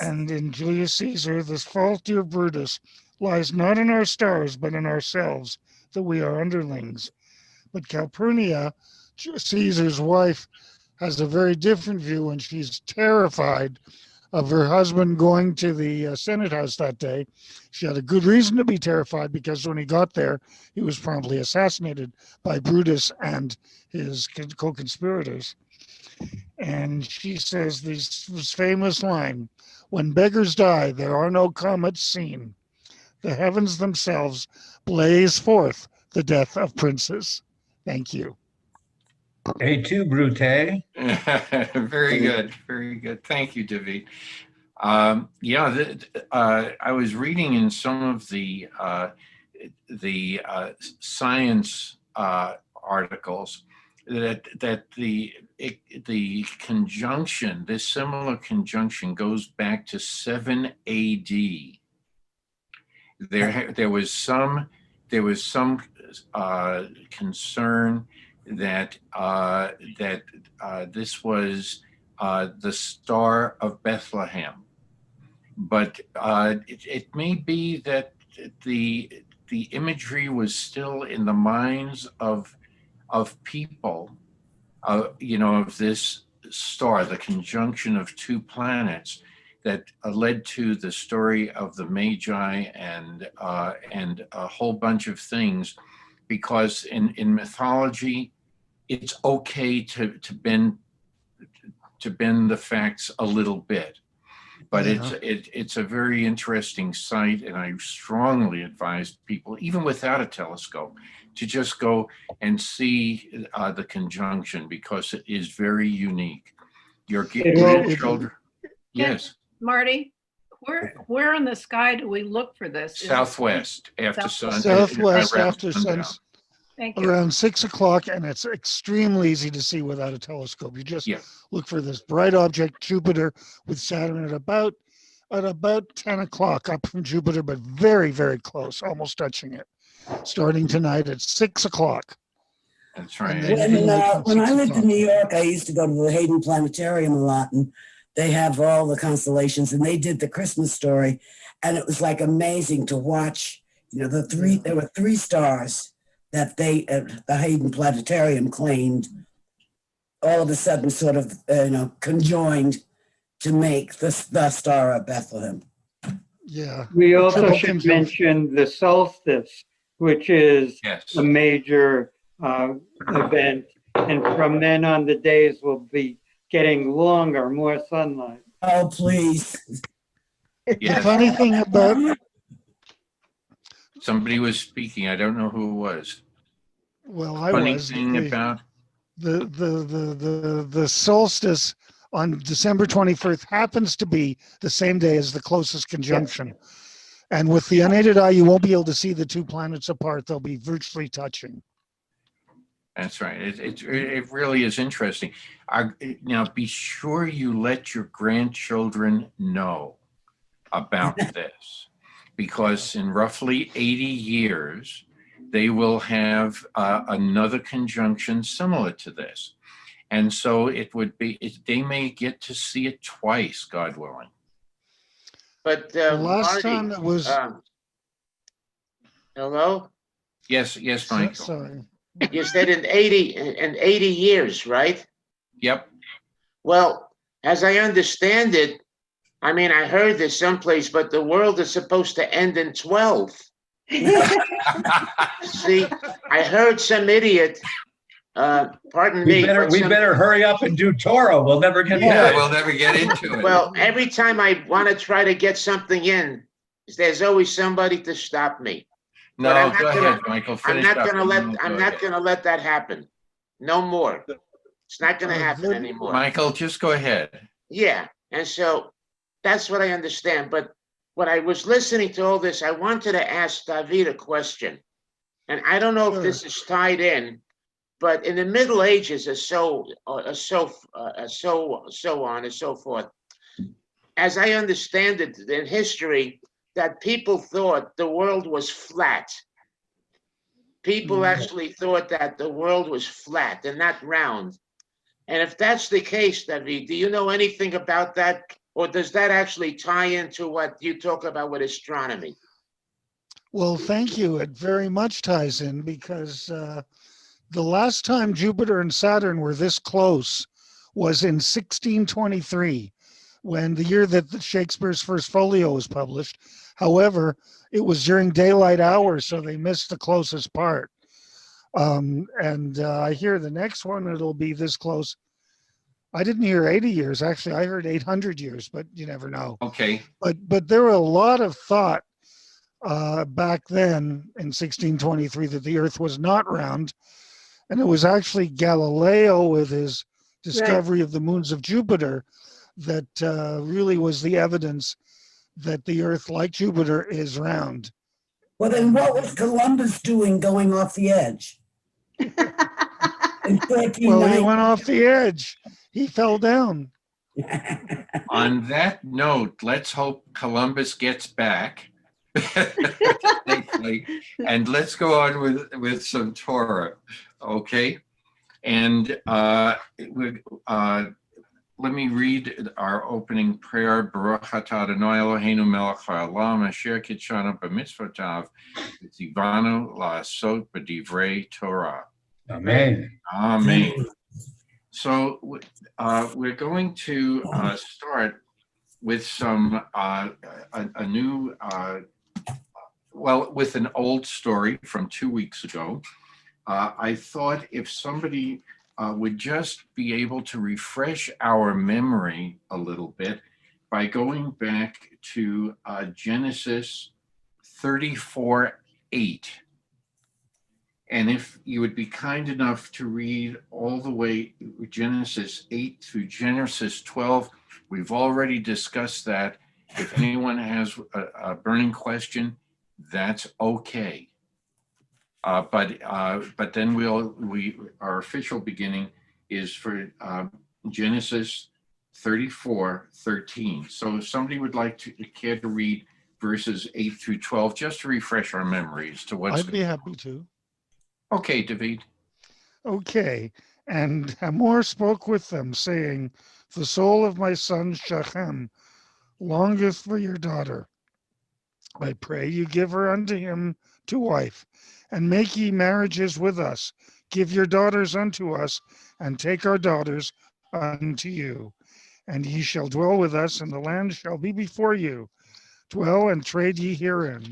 And in Julius Caesar, this fault, dear Brutus, lies not in our stars, but in ourselves, that we are underlings. But Calpurnia, Caesar's wife, has a very different view, and she's terrified of her husband going to the Senate House that day. She had a good reason to be terrified because when he got there, he was promptly assassinated by Brutus and his co conspirators. And she says this famous line: when beggars die, there are no comets seen. The heavens themselves blaze forth the death of princes. Thank you. A2, Brute. Very good, very good. Thank you, David. I was reading in some of the science articles that the conjunction, this similar conjunction, goes back to 7 A.D. There was some concern that this was the Star of Bethlehem, but it may be that the imagery was still in the minds of people, of this star, the conjunction of two planets that led to the story of the Magi and a whole bunch of things, because in mythology, it's okay to bend the facts a little bit, but it's a very interesting sight, and I strongly advise people, even without a telescope, to just go and see the conjunction, because it is very unique. Your grandchildren, yes. Marty, where in the sky do we look for this? Southwest after sun. Southwest after sun. Thank you. Around 6 o'clock, and it's extremely easy to see without a telescope. You just look for this bright object, Jupiter, with Saturn at about 10 o'clock up from Jupiter, but very, very close, almost touching it. Starting tonight at 6 o'clock. That's right. When I lived in New York, I used to go to the Hayden Planetarium a lot, and they have all the constellations, and they did the Christmas story, and it was like amazing to watch. There were 3 stars that the Hayden Planetarium claimed all of a sudden sort of, conjoined to make the Star of Bethlehem. Yeah. We also should mention the solstice, which is a major event. And from then on, the days will be getting longer, more sunlight. Oh, please. The funny thing about... Somebody was speaking. I don't know who it was. Well, I Funny was. thing about the solstice on December 21st happens to be the same day as the closest conjunction. And with the unaided eye, you won't be able to see the 2 planets apart. They'll be virtually touching. That's right. It really is interesting. Now, be sure you let your grandchildren know about this, because in roughly 80 years, they will have another conjunction similar to this. And so they may get to see it twice, God willing. But The last Marty, time it was... hello? Yes, Michael. Sorry. You said in 80 years, right? Yep. Well, as I understand it, I mean, I heard this someplace, but the world is supposed to end in 12. See, I heard some idiot, pardon me. We better hurry up and do Torah. We'll never get there. We'll never get into it. Well, every time I want to try to get something in, there's always somebody to stop me. No, go ahead, Michael. I'm not going to let that happen. No more. It's not going to happen anymore. Michael, just go ahead. Yeah, and so that's what I understand. But when I was listening to all this, I wanted to ask David a question, and I don't know if this is tied in, but in the Middle Ages, so on and so forth, as I understand it in history, that people thought the world was flat. People actually thought that the world was flat and not round. And if that's the case, David, do you know anything about that? or does that actually tie into what you talk about with astronomy? Well, thank you. It very much ties in because the last time Jupiter and Saturn were this close was in 1623, when the year that Shakespeare's first folio was published. However, it was during daylight hours, so they missed the closest part. And I hear the next one, it'll be this close. I didn't hear 80 years. Actually, I heard 800 years, but you never know. Okay. But there were a lot of thought back then in 1623 that the Earth was not round. And it was actually Galileo with his discovery of the moons of Jupiter that really was the evidence that the Earth, like Jupiter, is round. Well, then what was Columbus doing going off the edge? In Well, he 1390? went off the edge. He fell down. On that note, let's hope Columbus gets back. And let's go on with some Torah, okay? And let me read our opening prayer. Baruch atah Adonai Eloheinu melech haolam asher kitshanu b'mitzvotav v'tzivanu la'asot b'divrei Torah. Amen. Amen. So we're going to start with some with an old story from 2 weeks ago. I thought if somebody would just be able to refresh our memory a little bit by going back to Genesis 34:8. And if you would be kind enough to read all the way Genesis 8 through Genesis 12, we've already discussed that. If anyone has a burning question, that's okay. But then our official beginning is for Genesis 34:13. So if somebody would like to care to read verses 8 through 12, just to refresh our memories to what's. I'd be happy to. Okay, David. Okay. And Hamor spoke with them, saying, the soul of my son Shechem longeth for your daughter. I pray you give her unto him to wife, and make ye marriages with us. Give your daughters unto us, and take our daughters unto you. And ye shall dwell with us, and the land shall be before you. Dwell and trade ye herein,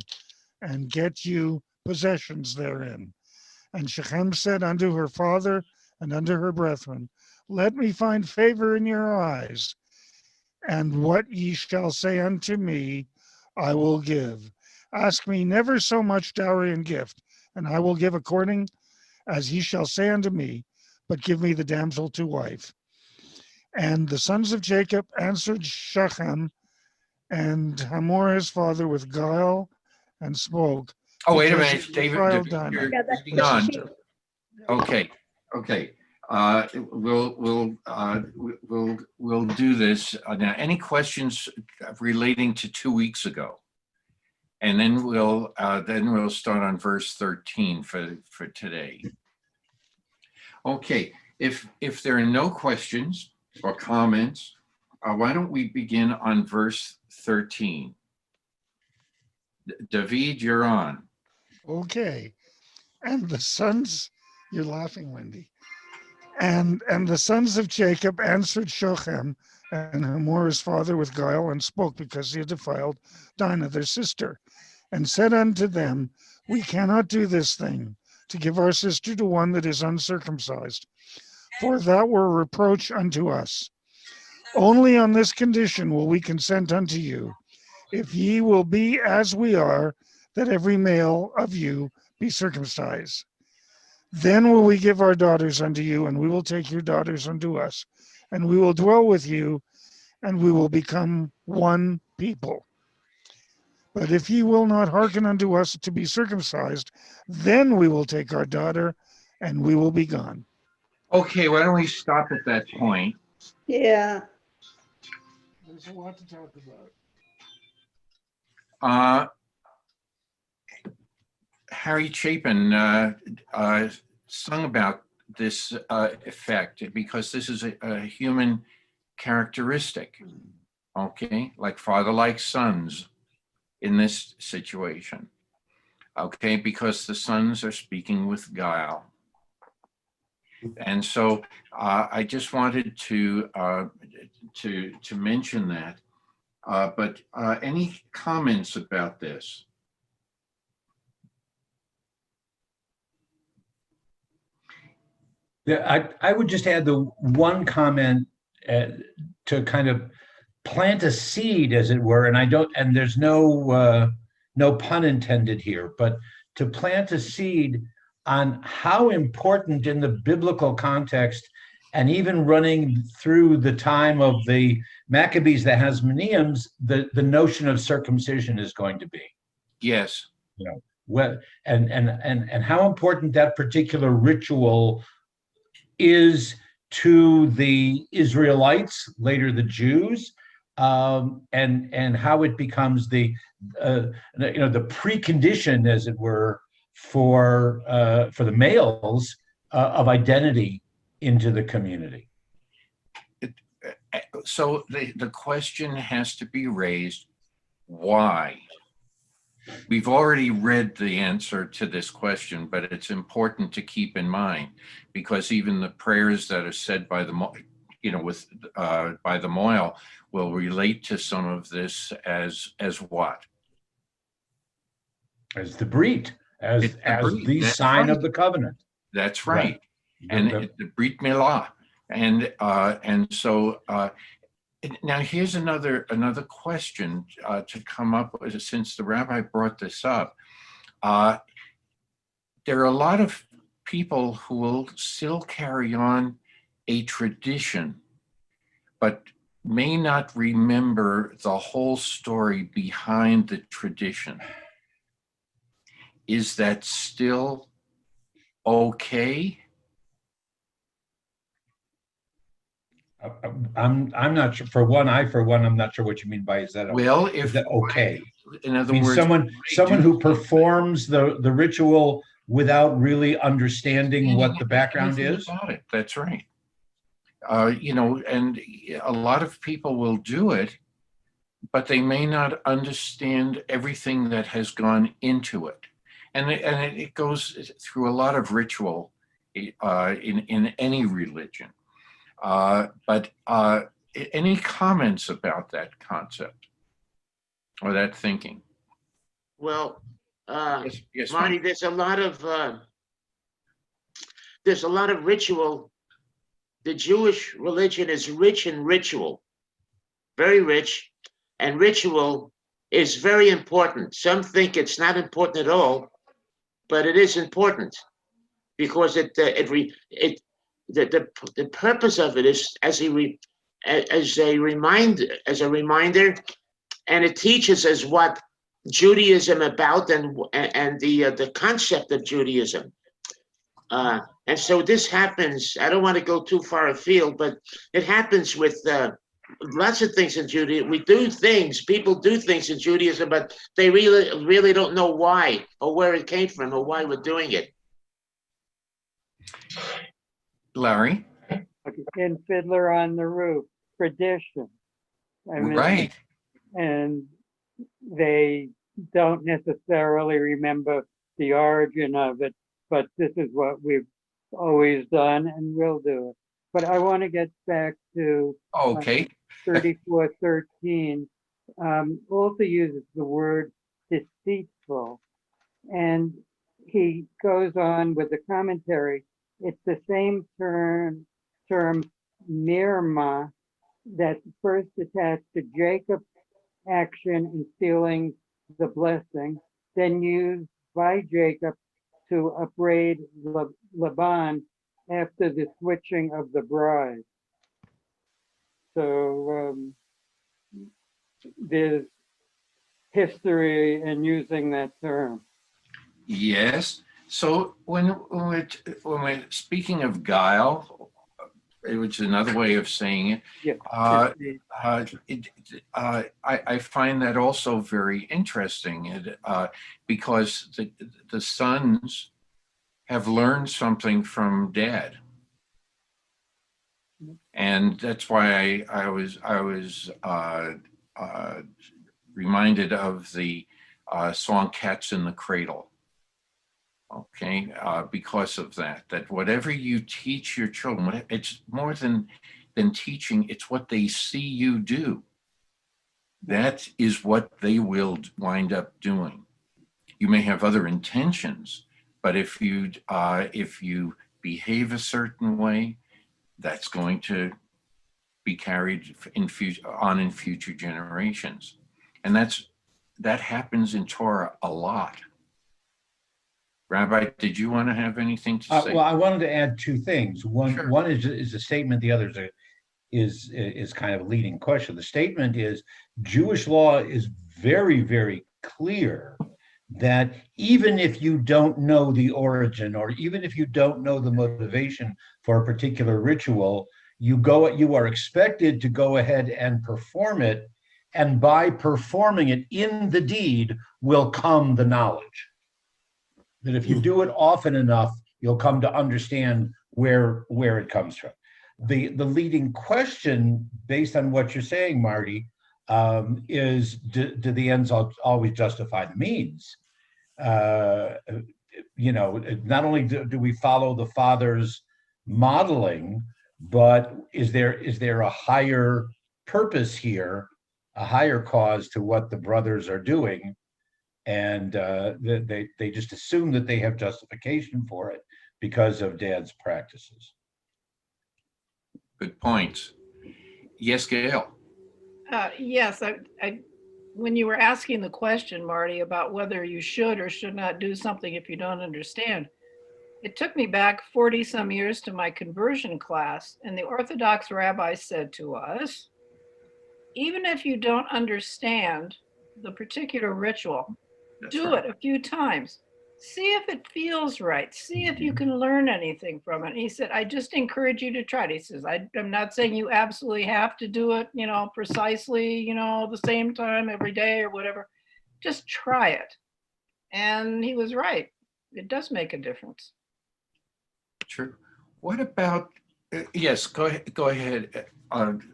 and get you possessions therein. And Shechem said unto her father and unto her brethren, let me find favor in your eyes, and what ye shall say unto me, I will give. Ask me never so much dowry and gift, and I will give according as ye shall say unto me, but give me the damsel to wife. And the sons of Jacob answered Shechem and Hamor his father with guile and spoke. Oh, wait a because minute, he David, defiled you're Dinah. moving on. Okay. We'll do this now. Any questions relating to 2 weeks ago? And then we'll start on verse 13 for today. Okay, if there are no questions or comments, why don't we begin on verse 13? David, you're on. Okay. And the sons, you're laughing, Wendy. And the sons of Jacob answered Shechem and Hamor his father with guile, and spoke because he had defiled Dinah their sister, and said unto them, we cannot do this thing, to give our sister to one that is uncircumcised, for that were reproach unto us. Only on this condition will we consent unto you, if ye will be as we are, that every male of you be circumcised. Then will we give our daughters unto you, and we will take your daughters unto us, and we will dwell with you, and we will become one people. But if ye will not hearken unto us to be circumcised, then we will take our daughter, and we will be gone. Okay, why don't we stop at that point? Yeah. There's a lot to talk about. Harry Chapin sung about this effect because this is a human characteristic. okay, like father like sons in this situation, okay, because the sons are speaking with guile. And so I just wanted to mention that. But any comments about this? Yeah, I would just add the one comment to kind of plant a seed, as it were, and I don't, and there's no pun intended here, but to plant a seed on how important in the biblical context, and even running through the time of the Maccabees, the Hasmoneans, the notion of circumcision is going to be. Yes. You know, well, and how important that particular ritual is to the Israelites, later the Jews, and how it becomes the the precondition, as it were, for the males of identity into the community. So the question has to be raised: why? We've already read the answer to this question, but it's important to keep in mind, because even the prayers that are said by the by the mohel will relate to some of this as what? As the brit, as the That's sign right. of the covenant. That's right. And the brit milah, and so. Now, here's another question to come up, since the rabbi brought this up. There are a lot of people who will still carry on a tradition, but may not remember the whole story behind the tradition. Is that still okay? I'm not sure. For one, I'm not sure what you mean by is that Well, is that okay? In other I mean, words, someone who performs the ritual without really understanding what the background is. About it. That's right. And a lot of people will do it, but they may not understand everything that has gone into it. And it goes through a lot of ritual in any religion. But any comments about that concept or that thinking? Well, Yes, Marty, Mike. there's a lot of ritual. The Jewish religion is rich in ritual, very rich, and ritual is very important. Some think it's not important at all, but it is important because the purpose of it is as a reminder, and it teaches us what Judaism about and the concept of Judaism. And so this happens. I don't want to go too far afield, but it happens with lots of things in Judaism. People do things in Judaism, but they really don't know why or where it came from or why we're doing it. Larry? In Fiddler on the Roof, tradition. Right. And they don't necessarily remember the origin of it, but this is what we've always done and will do it. But I want to get back to 34:13. Also uses the word deceitful. And he goes on with the commentary. It's the same term mirma, that's first attached to Jacob's action in stealing the blessing, then used by Jacob to upbraid Laban after the switching of the bride. So there's history in using that term. Yes. So when we're speaking of guile, which is another way of saying it, Yes. I find that also very interesting, because the sons have learned something from dad. And that's why I was reminded of the song "Cats in the Cradle." Okay, because of that whatever you teach your children, it's more than teaching. It's what they see you do. That is what they will wind up doing. You may have other intentions, but if you behave a certain way, that's going to be carried in future generations, and that happens in Torah a lot. Rabbi, did you want to have anything to say? Well, I wanted to add two things. One, Sure. one is a statement. The other is kind of a leading question. The statement is Jewish law is very, very clear that even if you don't know the origin, or even if you don't know the motivation for a particular ritual, you are expected to go ahead and perform it, and by performing it in the deed will come the knowledge. That if you do it often enough, you'll come to understand where it comes from. The leading question, based on what you're saying, Marty, is do the ends always justify the means? Not only do we follow the Father's modeling, but is there a higher purpose here, a higher cause to what the brothers are doing? And they just assume that they have justification for it because of Dad's practices. Good points. Yes, Gail. Yes, when you were asking the question, Marty, about whether you should or should not do something if you don't understand, it took me back 40 some years to my conversion class, and the Orthodox rabbi said to us, even if you don't understand the particular ritual, do it a few times. See if it feels right. See if you can learn anything from it. And he said, I just encourage you to try it. He says, I'm not saying you absolutely have to do it, precisely, the same time every day or whatever. Just try it. And he was right. It does make a difference. True. What about, yes, go ahead.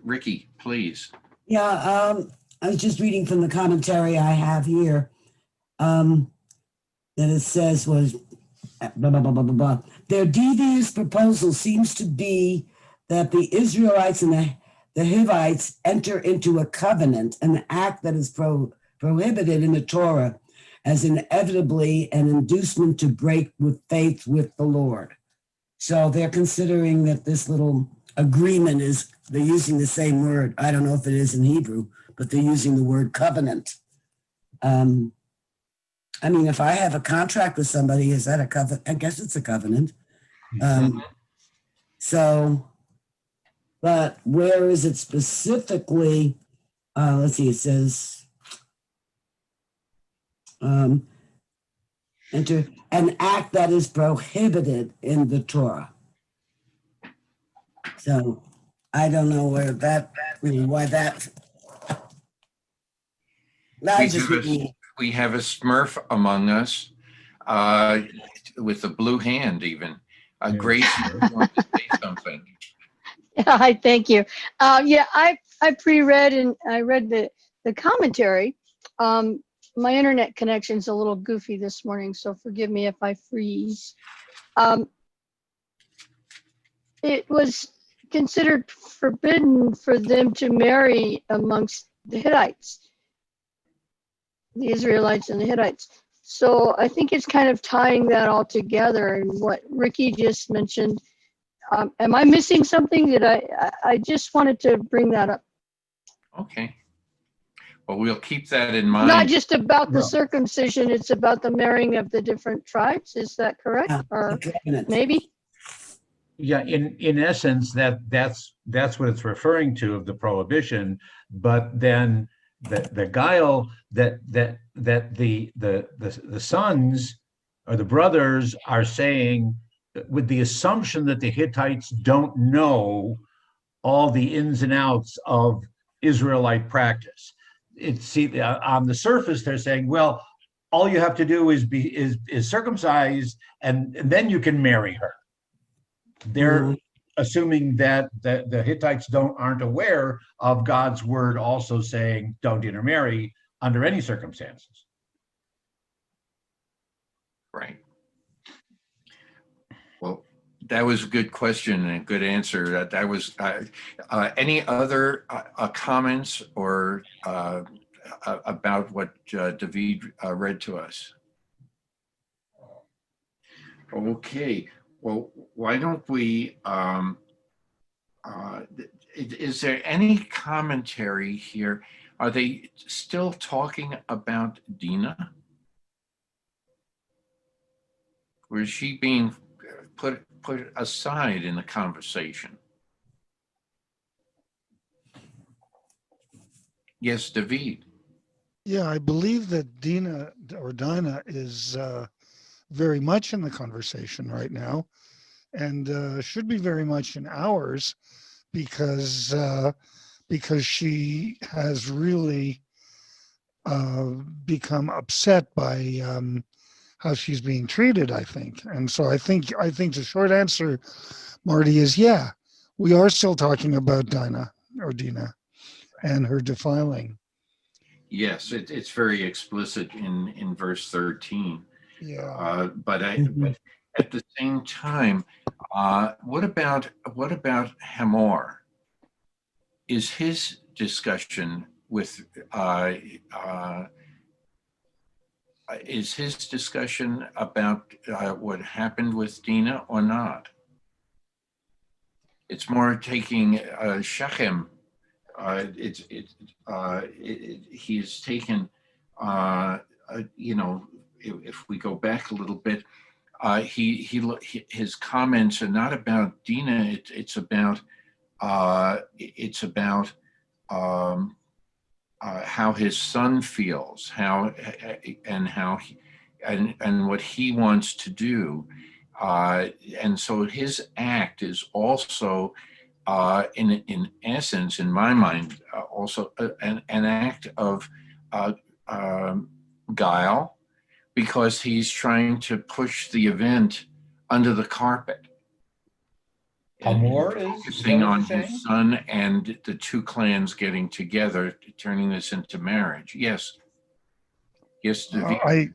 Ricky, please. Yeah, I was just reading from the commentary I have here. That it says was blah, blah, blah, blah, blah, blah. Their devious proposal seems to be that the Israelites and the Hivites enter into a covenant, an act that is prohibited in the Torah as inevitably an inducement to break with faith with the Lord. So they're considering that this little agreement they're using the same word. I don't know if it is in Hebrew, but they're using the word covenant. I mean, if I have a contract with somebody, is that a covenant? I guess it's a covenant. But where is it specifically? Let's see, it says, enter an act that is prohibited in the Torah. So I don't know why that. We have a Smurf among us with a blue hand even. Grace, you want to say something? Hi, thank you. I pre-read and I read the commentary. My internet connection's a little goofy this morning, so forgive me if I freeze. It was considered forbidden for them to marry amongst the Hittites, the Israelites and the Hittites. So I think it's kind of tying that all together, and what Ricky just mentioned. Am I missing something? I just wanted to bring that up. Okay. Well, we'll keep that in mind. Not just about the circumcision, it's about the marrying of the different tribes. Is that correct? Yeah, or maybe? Yeah, in essence, that's what it's referring to, of the prohibition. But then the guile that the sons or the brothers are saying, with the assumption that the Hittites don't know all the ins and outs of Israelite practice. On the surface, they're saying, well, all you have to do is be circumcised, and then you can marry her. assuming that the Hittites aren't aware of God's word also saying don't intermarry under any circumstances. Right. Well, that was a good question and a good answer. That was any other comments or about what David read to us? Okay. Well, why don't we? Is there any commentary here? Are they still talking about Dinah? Or is she being put aside in the conversation? Yes, David. Yeah, I believe that Dinah is very much in the conversation right now, and should be very much in ours because she has really become upset by how she's being treated, I think. And so I think the short answer, Marty, is yeah, we are still talking about Dinah and her defiling. Yes, it's very explicit in verse 13. Yeah. But at the same time, what about Hamor? Is his discussion about what happened with Dinah or not? It's more taking Shechem. He's taken, if we go back a little bit, his comments are not about Dinah. It's about how his son feels, and what he wants to do, and so his act is also, in essence, in my mind, also an act of guile, because he's trying to push the event under the carpet. Hamor is focusing on his son and the two clans getting together, turning this into marriage. Yes. Yes, David. I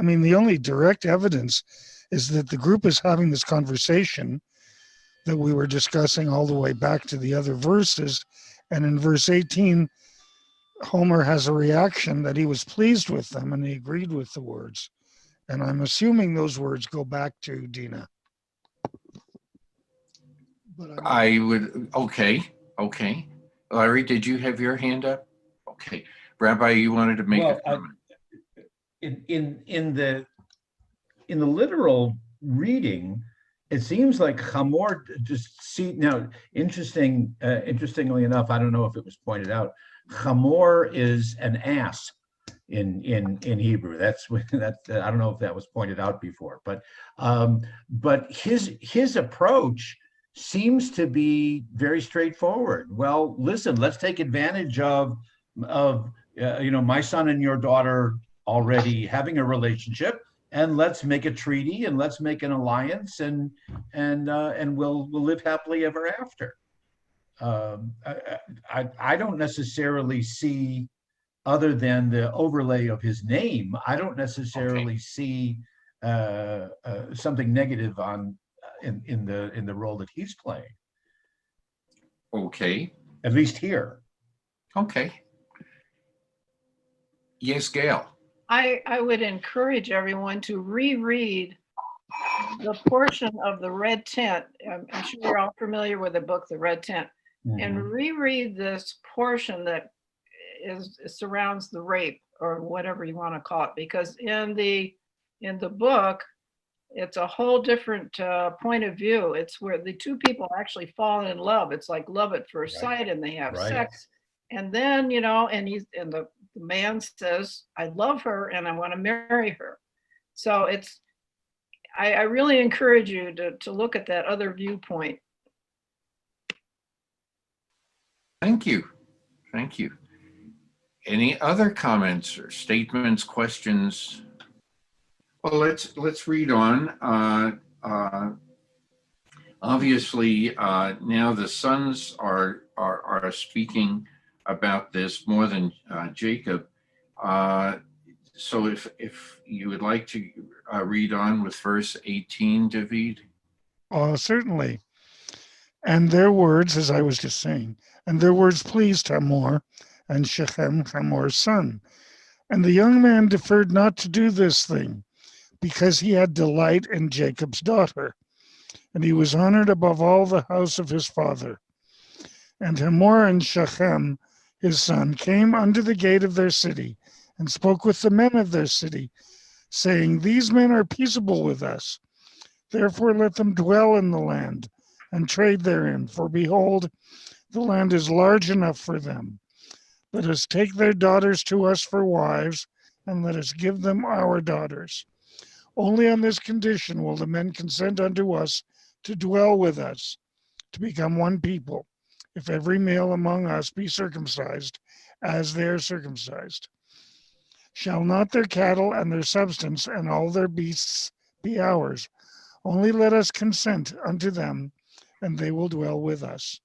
mean, the only direct evidence is that the group is having this conversation that we were discussing all the way back to the other verses. And in verse 18, Homer has a reaction that he was pleased with them and he agreed with the words. And I'm assuming those words go back to Dinah. But I would, okay. Larry, did you have your hand up? Okay. Rabbi, you wanted to make a comment. In the literal reading, it seems like Hamor interestingly enough, I don't know if it was pointed out, Hamor is an ass in Hebrew. That's I don't know if that was pointed out before, but his approach seems to be very straightforward. Well, listen, let's take advantage of my son and your daughter already having a relationship, and let's make a treaty and let's make an alliance, and we'll live happily ever after. I don't necessarily see, other than the overlay of his name, I don't necessarily see something negative in the role that he's playing. Okay. At least here. Okay. Yes, Gail. I would encourage everyone to reread the portion of the Red Tent. I'm sure you're all familiar with the book, The Red Tent, and reread this portion that surrounds the rape, or whatever you want to call it, because in the book, it's a whole different point of view. It's where the two people actually fall in love. It's like love at first sight, and they have sex, and then and the man says, "I love her and I want to marry her." So I really encourage you to look at that other viewpoint. Thank you. Any other comments or statements, questions? Well, let's read on. obviously, now the sons are speaking about this more than Jacob. So if you would like to read on with verse 18, David. Certainly. And their words, as I was just saying, and their words pleased Hamor and Shechem, Hamor's son. And the young man deferred not to do this thing, because he had delight in Jacob's daughter, and he was honored above all the house of his father. And Hamor and Shechem, his son, came unto the gate of their city, and spoke with the men of their city, saying, These men are peaceable with us. Therefore let them dwell in the land, and trade therein. For behold, the land is large enough for them. Let us take their daughters to us for wives, and let us give them our daughters. Only on this condition will the men consent unto us to dwell with us, to become one people, if every male among us be circumcised, as they are circumcised. Shall not their cattle and their substance and all their beasts be ours? Only let us consent unto them, and they will dwell with us.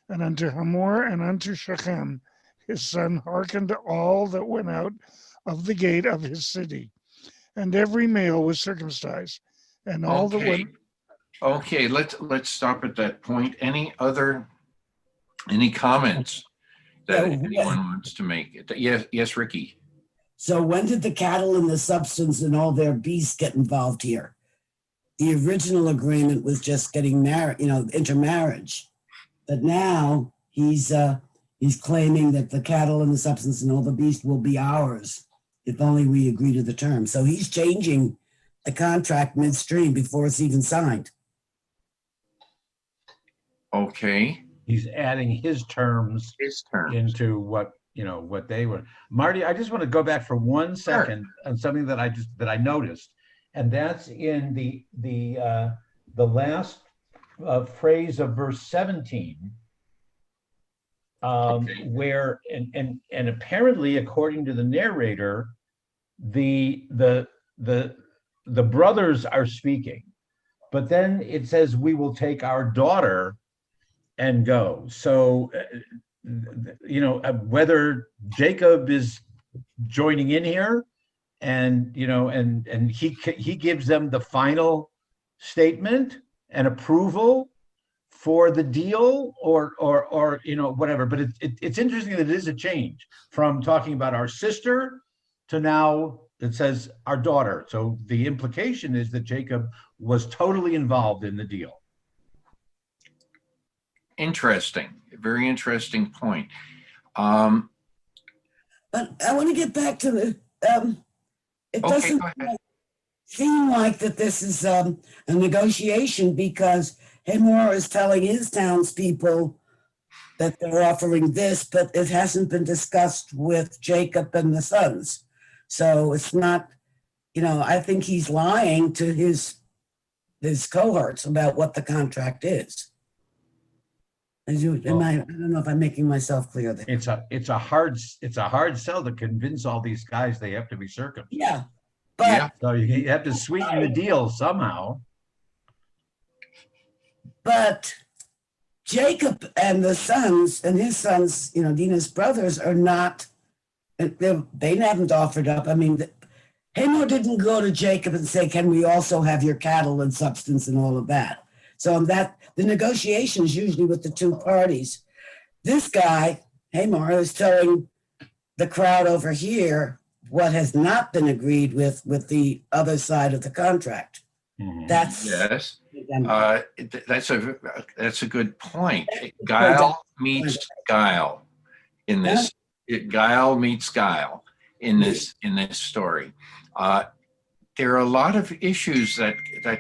And unto Hamor and unto Shechem, his son, hearkened all that went out of the gate of his city. And every male was circumcised, and all that went. Okay, let's stop at that point. Any comments that anyone wants to make? Yes, Ricky. So when did the cattle and the substance and all their beasts get involved here? The original agreement was just getting married, intermarriage. But now he's claiming that the cattle and the substance and all the beasts will be ours if only we agree to the terms. So he's changing the contract midstream before it's even signed. Okay. He's adding his terms into what they were. Marty, I just want to go back for 1 second on something that I noticed, and that's in the last phrase of verse 17, where and apparently, according to the narrator, the brothers are speaking, but then it says, "We will take our daughter and go." So, whether Jacob is joining in here, and he gives them the final statement and approval for the deal, or whatever. But it's interesting that it is a change from talking about our sister to now it says our daughter. So the implication is that Jacob was totally involved in the deal. Interesting. Very interesting point. But I want to get back to the, it doesn't seem like that this is a negotiation, because Hamor is telling his townspeople that they're offering this, but it hasn't been discussed with Jacob and the sons. So it's not, I think he's lying to his cohorts about what the contract is. I don't know if I'm making myself clear there. It's a hard sell to convince all these guys they have to be circumcised. Yeah, but so you have to sweeten the deal somehow. But Jacob and the sons and his sons, Dinah's brothers, are not. They haven't offered up. I mean, Hamor didn't go to Jacob and say, "Can we also have your cattle and substance and all of that?" So that the negotiation is usually with the two parties. This guy, Hamor, is telling the crowd over here what has not been agreed with the other side of the contract. Mm-hmm. That's a good point. Guile meets guile in this. Guile meets guile in this story. There are a lot of issues that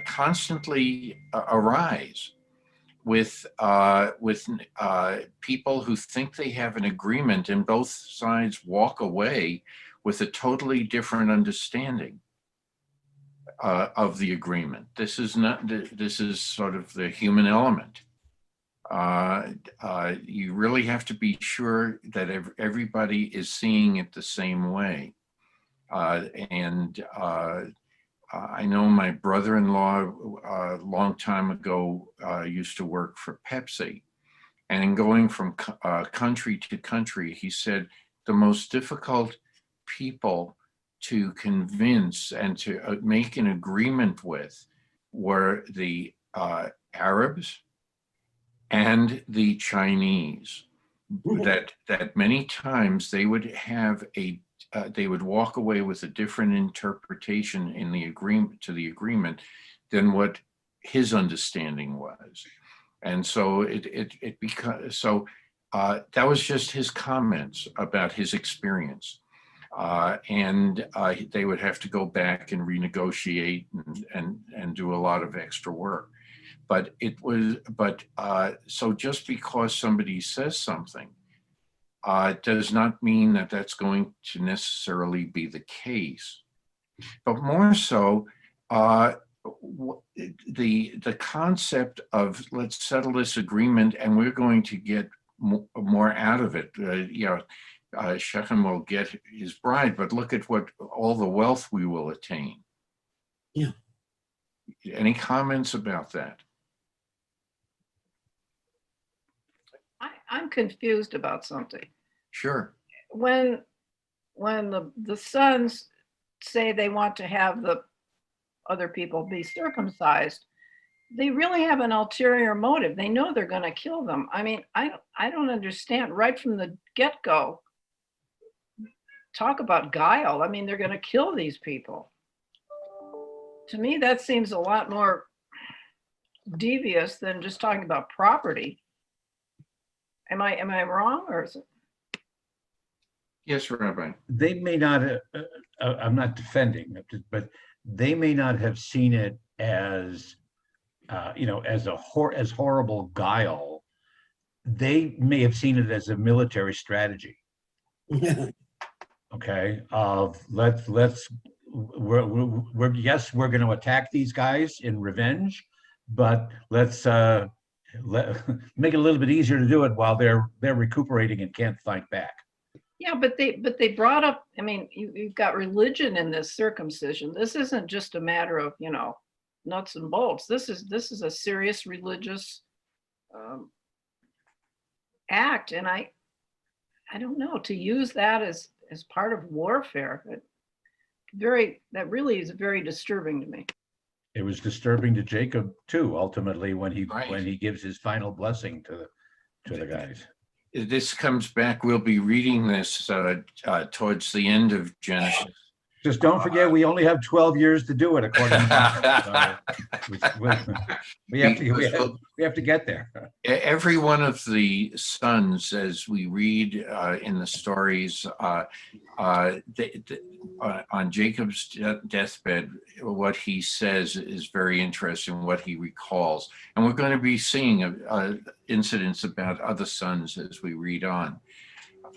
constantly arise with people who think they have an agreement, and both sides walk away with a totally different understanding of the agreement. This is sort of the human element. You really have to be sure that everybody is seeing it the same way. I know my brother-in-law a long time ago used to work for Pepsi. And in going from country to country, he said the most difficult people to convince and to make an agreement with were the Arabs and the Chinese. That many times they would have they would walk away with a different interpretation in the agreement than what his understanding was. And so that was just his comments about his experience. And they would have to go back and renegotiate and do a lot of extra work. But so just because somebody says something does not mean that that's going to necessarily be the case. But more so, the concept of let's settle this agreement and we're going to get more out of it. Shechem will get his bride, but look at what all the wealth we will attain. Yeah. Any comments about that? I'm confused about something. Sure. When the sons say they want to have the other people be circumcised, they really have an ulterior motive. They know they're going to kill them. I mean, I don't understand right from the get-go. Talk about guile. I mean, they're going to kill these people. To me, that seems a lot more devious than just talking about property. Am I wrong, or is it? Yes, Rabbi. They may not, I'm not defending, but they may not have seen it as, as as horrible guile. They may have seen it as a military strategy. Okay, we're going to attack these guys in revenge, but let's make it a little bit easier to do it while they're recuperating and can't fight back. Yeah, but they brought up, I mean, you've got religion in this circumcision. This isn't just a matter of, nuts and bolts. This is a serious religious act. And I don't know, to use that as part of warfare, that really is very disturbing to me. It was disturbing to Jacob too, ultimately, when he gives his final blessing to the guys. This comes back, we'll be reading this towards the end of Genesis. Just don't forget, we only have 12 years to do it, according to we have to get there. Every one of the sons, as we read in the stories, on Jacob's deathbed, what he says is very interesting, what he recalls. And we're going to be seeing incidents about other sons as we read on.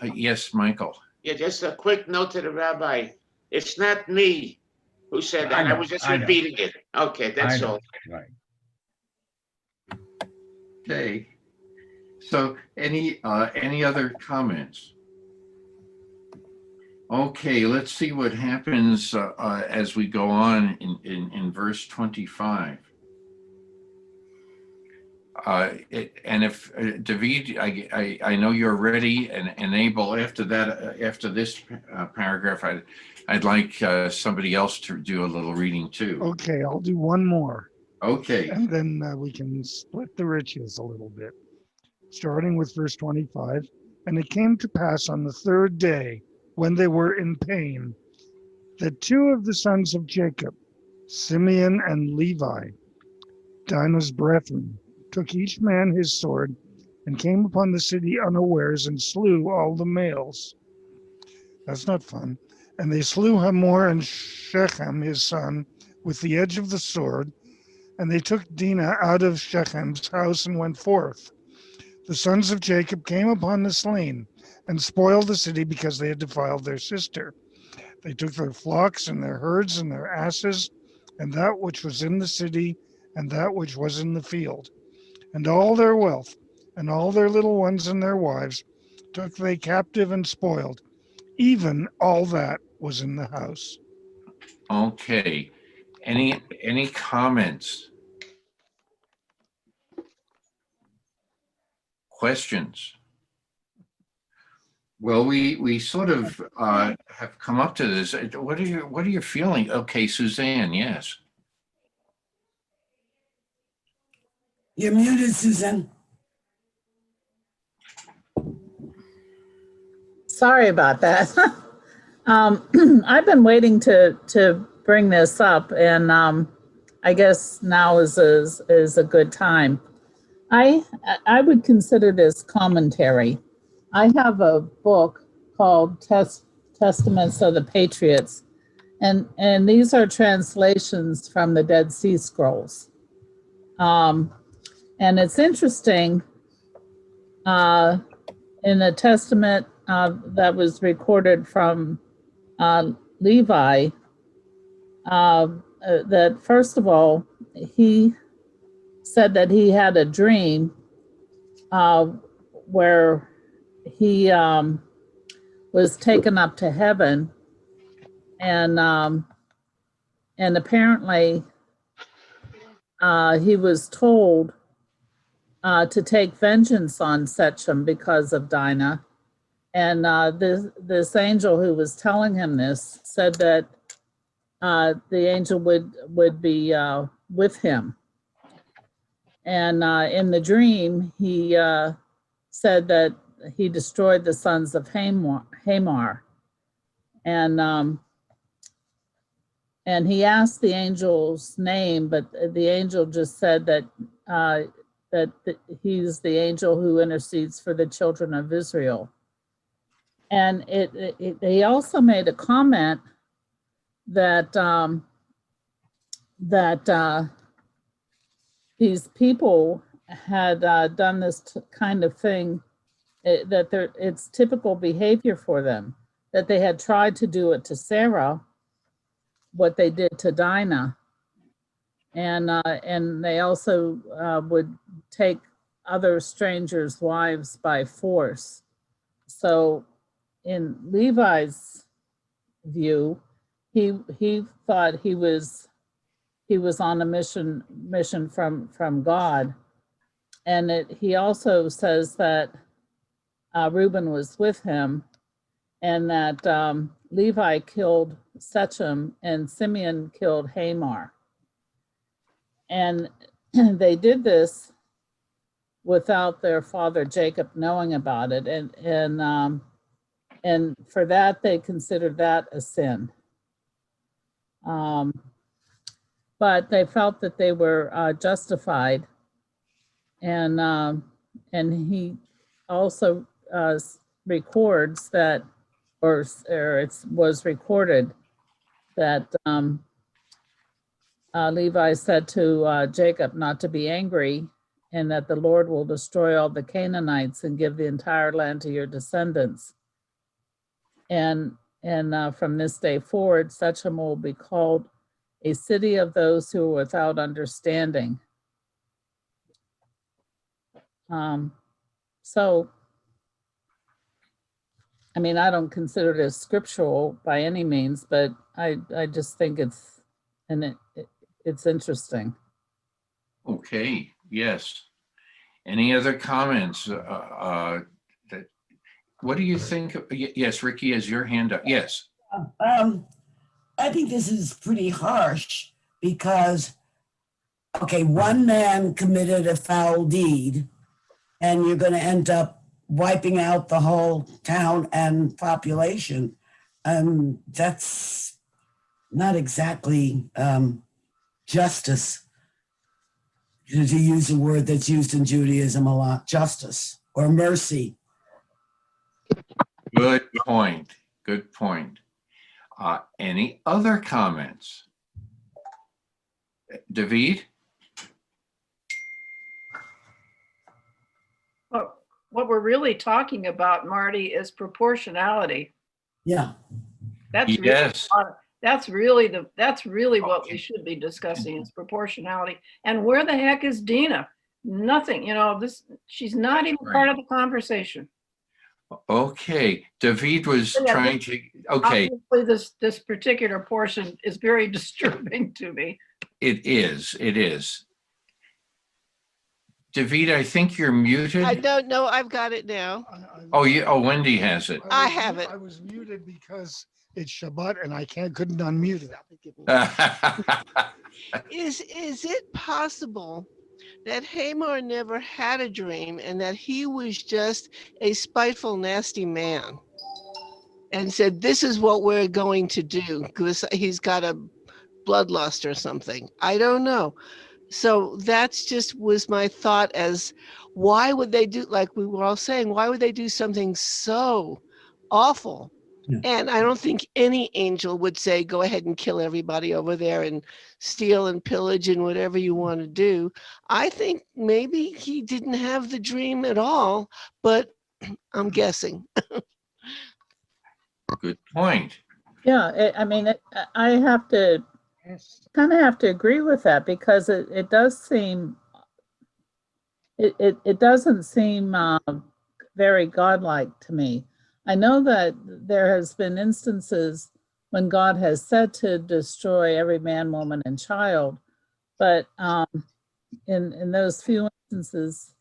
Yes, Michael. Yeah, just a quick note to the rabbi. It's not me who said that. I was just repeating it. Okay, that's all. Right. Okay. So any other comments? Okay, let's see what happens as we go on in verse 25. And if David, I know you're ready and able after that, after this paragraph, I'd like somebody else to do a little reading too. Okay, I'll do one more. Okay. And then we can split the riches a little bit. Starting with verse 25. And it came to pass on the third day, when they were in pain, that two of the sons of Jacob, Simeon and Levi, Dinah's brethren, took each man his sword and came upon the city unawares and slew all the males. That's not fun. And they slew Hamor and Shechem, his son, with the edge of the sword. And they took Dinah out of Shechem's house and went forth. The sons of Jacob came upon the slain and spoiled the city because they had defiled their sister. They took their flocks and their herds and their asses and that which was in the city and that which was in the field. And all their wealth and all their little ones and their wives took they captive and spoiled. Even all that was in the house. Okay. Any comments? Questions? Well, we sort of have come up to this. What are you feeling? Okay, Suzanne, yes. You're muted, Susan. Sorry about that. I've been waiting to bring this up, and I guess now is a good time. I would consider this commentary. I have a book called Testaments of the Patriots, and these are translations from the Dead Sea Scrolls. And it's interesting, in a testament that was recorded from Levi, that first of all, he said that he had a dream where he was taken up to heaven, and apparently he was told to take vengeance on Sechem because of Dinah. And this angel who was telling him this said that the angel would be with him. And in the dream, he said that he destroyed the sons of Hamar. And he asked the angel's name, but the angel just said that he's the angel who intercedes for the children of Israel. And he also made a comment that these people had done this kind of thing, that it's typical behavior for them, that they had tried to do it to Sarah, what they did to Dinah, and they also would take other strangers' wives by force. So in Levi's view, he thought he was on a mission from God, and he also says that Reuben was with him, and that Levi killed Sechem and Simeon killed Hamar, and they did this without their father Jacob knowing about it, and for that they considered that a sin. But they felt that they were justified, and he also records that, or it was recorded that Levi said to Jacob not to be angry, and that the Lord will destroy all the Canaanites and give the entire land to your descendants. And from this day forward, Sechem will be called a city of those who are without understanding. So, I mean, I don't consider it as scriptural by any means, but I just think it's interesting. Okay, yes. Any other comments? What do you think? Yes, Ricky has your hand up. Yes. I think this is pretty harsh because, okay, one man committed a foul deed and you're going to end up wiping out the whole town and population. That's not exactly justice, to use a word that's used in Judaism a lot, justice or mercy. Good point. Good point. Any other comments? David? Well, what we're really talking about, Marty, is proportionality. Yeah. That's yes. really that's really what we should be discussing is proportionality. And where the heck is Dina? Nothing, she's not even part of the conversation. Okay, David was trying to Okay, Obviously, this particular portion is very disturbing to me. it is. It is. David, I think you're muted. I don't know. I've got it now. Oh, yeah. Oh, Wendy has it. I have it. I was muted because it's Shabbat and I couldn't unmute it. Is it possible that Hamor never had a dream and that he was just a spiteful, nasty man and said, "This is what we're going to do," because he's got a bloodlust or something? I don't know. So that's just was my thought as why would they do, like we were all saying, why would they do something so awful? Yeah. And I don't think any angel would say, go ahead and kill everybody over there and steal and pillage and whatever you want to do. I think maybe he didn't have the dream at all, but I'm guessing. Good point. Yeah, I have to kind of have to agree with that because it does seem, it doesn't seem very godlike to me. I know that there has been instances when God has said to destroy every man, woman, and child, but in those few instances,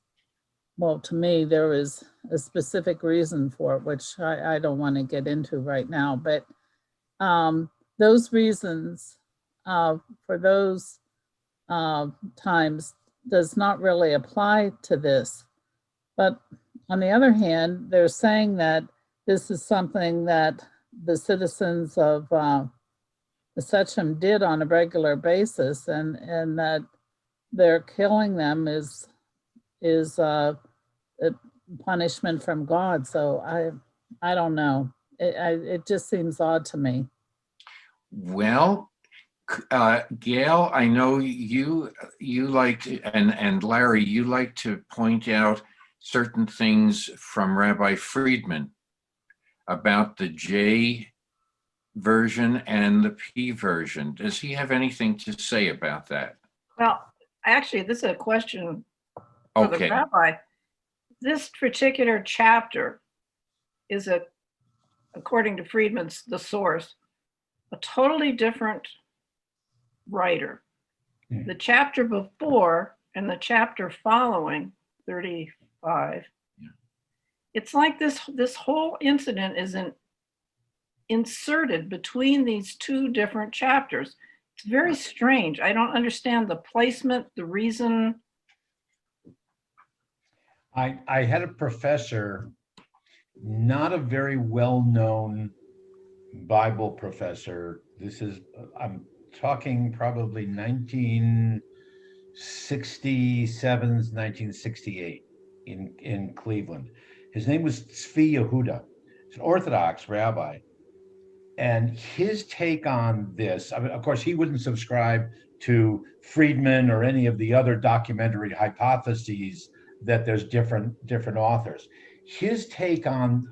well, to me, there was a specific reason for it, which I don't want to get into right now, but those reasons for those times does not really apply to this. But on the other hand, they're saying that this is something that the citizens of the Sechem did on a regular basis, and that their killing them is a punishment from God. So I don't know. It just seems odd to me. Well, Gail, I know you like to, and Larry, you like to point out certain things from Rabbi Friedman about the J version and the P version. Does he have anything to say about that? Well, actually, this is a question for the Okay. rabbi. This particular chapter is according to Friedman's, the source, a totally different writer. Yeah. The chapter before and the chapter following, 35, it's like this whole incident is inserted between these two different chapters. It's very strange. I don't understand the placement, the reason. I had a professor, not a very well-known Bible professor. This is, I'm talking probably 1967, 1968 in Cleveland. His name was Tzvi Yehuda. He's an Orthodox rabbi. And his take on this, I mean, of course, he wouldn't subscribe to Friedman or any of the other documentary hypotheses that there's different authors. His take on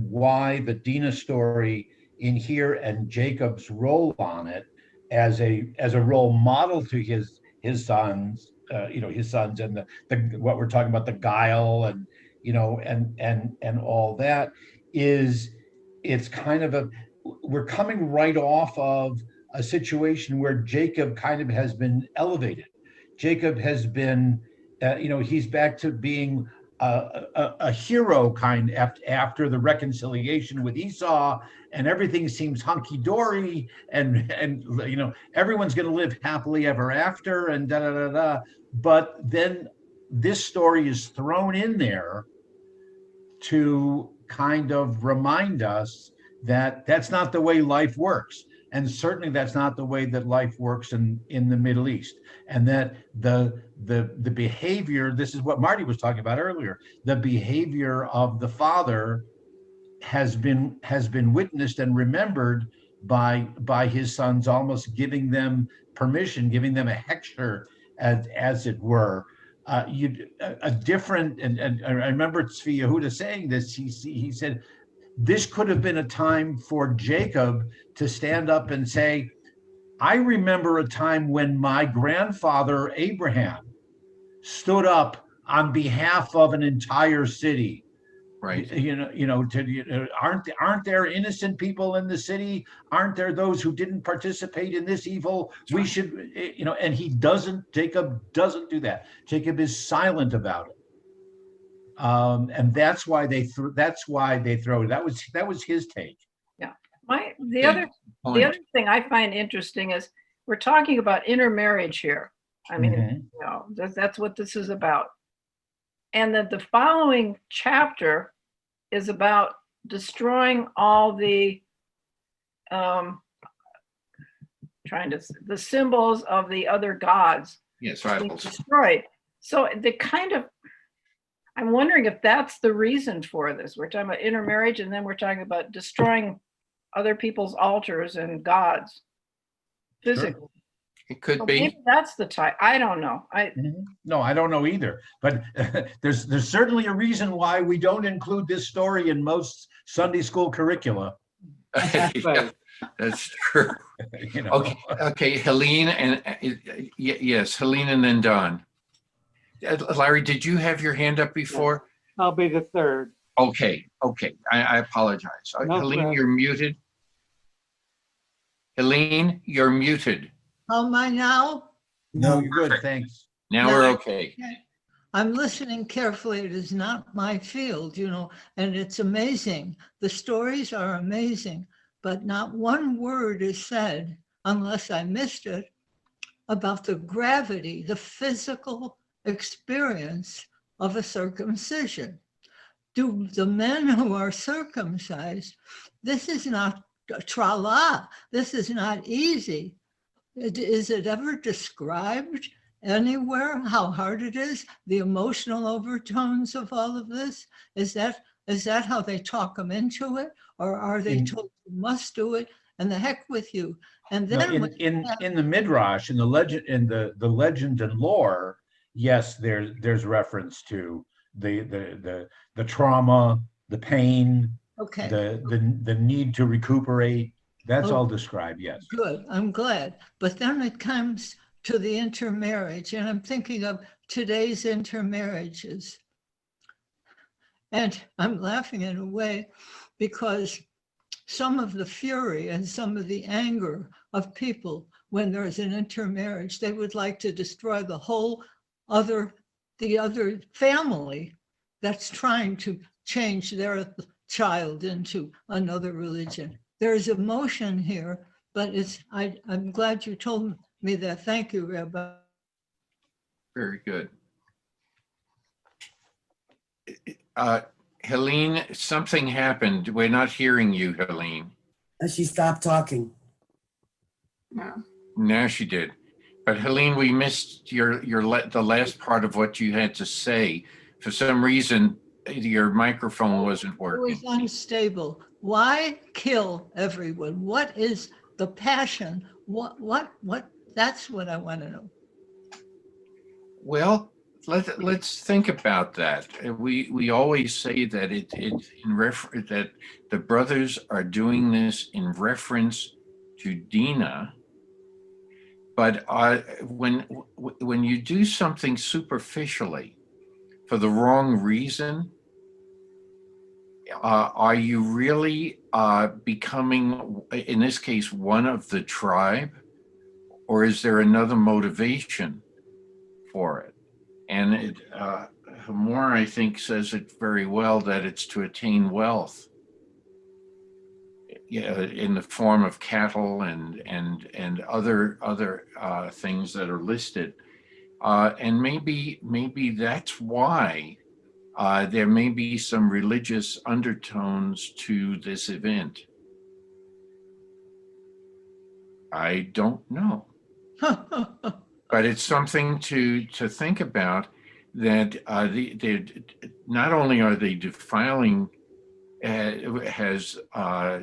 why the Dinah story in here and Jacob's role on it as a role model to his sons, his sons and the what we're talking about, the guile and and all that, is it's kind of we're coming right off of a situation where Jacob kind of has been elevated. Jacob has been, he's back to being a hero kind after the reconciliation with Esau, and everything seems hunky-dory, and everyone's going to live happily ever after, and da da da da. But then this story is thrown in there to kind of remind us that that's not the way life works. And certainly that's not the way that life works in the Middle East. And that the behavior, this is what Marty was talking about earlier, the behavior of the father has been witnessed and remembered by his sons, almost giving them permission, giving them a hechsher, as it were. A different, and I remember Tzvi Yehuda saying this, he said, this could have been a time for Jacob to stand up and say, I remember a time when my grandfather Abraham stood up on behalf of an entire city, Right. Aren't there innocent people in the city? Aren't there those who didn't participate in this evil? We should, and Jacob doesn't do that. Jacob is silent about it. And that's why they throw it. That was his take. Yeah. The other thing I find interesting is we're talking about intermarriage here. I mean, that's what this is about. And that the following chapter is about destroying all the the symbols of the other gods. Yes, being destroyed. So I'm wondering if that's the reason for this. We're talking about intermarriage, and then we're talking about destroying other people's altars and gods physically. Sure. It could be. Maybe that's the type. I don't know. No, I don't know either. But there's certainly a reason why we don't include this story in most Sunday school curricula. Yeah, that's true. Okay, Helene and yes, Helene and then Don. Larry, did you have your hand up before? I'll be the third. Okay. I apologize. No Helene, problem. you're muted. Helene, you're muted. How am I now? No, you're good. Thanks. Now we're okay. I'm listening carefully. It is not my field, and it's amazing. The stories are amazing, but not one word is said, unless I missed it, about the gravity, the physical experience of a circumcision. Do the men who are circumcised, this is not tra-la, this is not easy. Is it ever described anywhere how hard it is? The emotional overtones of all of this? Is that how they talk them into it? Or are they told you must do it and the heck with you? And then in the Midrash, in the legend and lore, yes, there's reference to the trauma, the pain, okay, the need to recuperate. That's all described, yes. Good, I'm glad. But then it comes to the intermarriage, and I'm thinking of today's intermarriages. And I'm laughing in a way because some of the fury and some of the anger of people when there's an intermarriage, they would like to destroy the other family that's trying to change their child into another religion. There's emotion here, but I'm glad you told me that. Thank you, Rabbi. Very good. Helene, something happened. We're not hearing you, Helene. She stopped talking. Now she did. But Helene, we missed the last part of what you had to say. For some reason, your microphone wasn't working. It was unstable. Why kill everyone? What is the passion? What? That's what I want to know. Well, let's think about that. We always say that that the brothers are doing this in reference to Dinah. But when you do something superficially for the wrong reason, are you really becoming, in this case, one of the tribe? Or is there another motivation for it? And Hamor, I think, says it very well, that it's to attain wealth, in the form of cattle and other things that are listed. And maybe that's why there may be some religious undertones to this event. I don't know. But it's something to think about, that not only are they defiling, has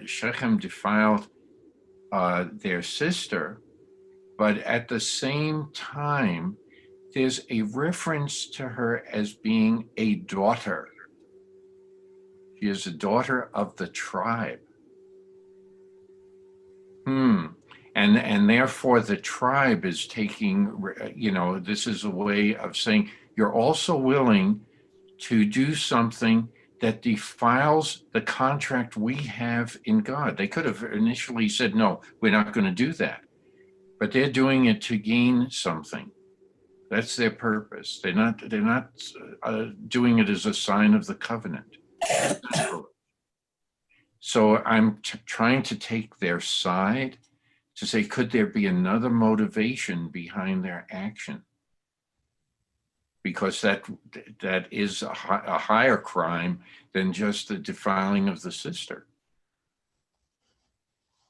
Shechem defiled their sister, but at the same time, there's a reference to her as being a daughter. She is a daughter of the tribe. And therefore the tribe is taking, this is a way of saying, you're also willing to do something that defiles the contract we have in God. They could have initially said, no, we're not going to do that. But they're doing it to gain something. That's their purpose. They're not doing it as a sign of the covenant. So I'm trying to take their side to say, could there be another motivation behind their action? Because that is a higher crime than just the defiling of the sister.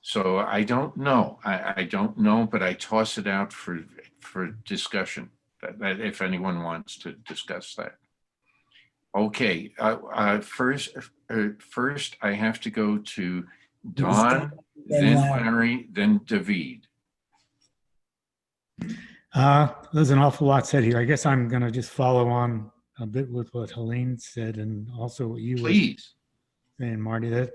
So I don't know. I don't know, but I toss it out for discussion. That if anyone wants to discuss that. Okay. First I have to go to Don, then Larry, then David. There's an awful lot said here. I guess I'm going to just follow on a bit with what Helene said, and also what you were saying, Marty. That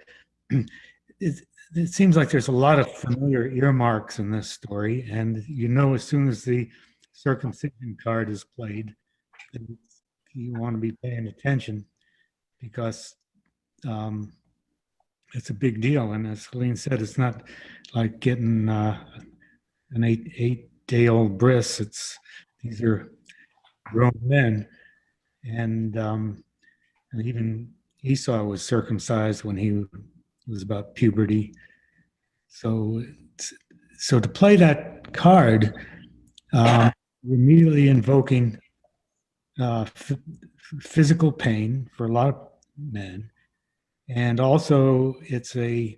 it seems like there's a lot of familiar earmarks in this story, and as soon as the circumcision card is played, you want to be paying attention, because it's a big deal. And as Helene said, it's not like getting an eight-day-old bris. These are grown men, and even Esau was circumcised when he was about puberty. So to play that card, you're immediately invoking physical pain for a lot of men, and also it's a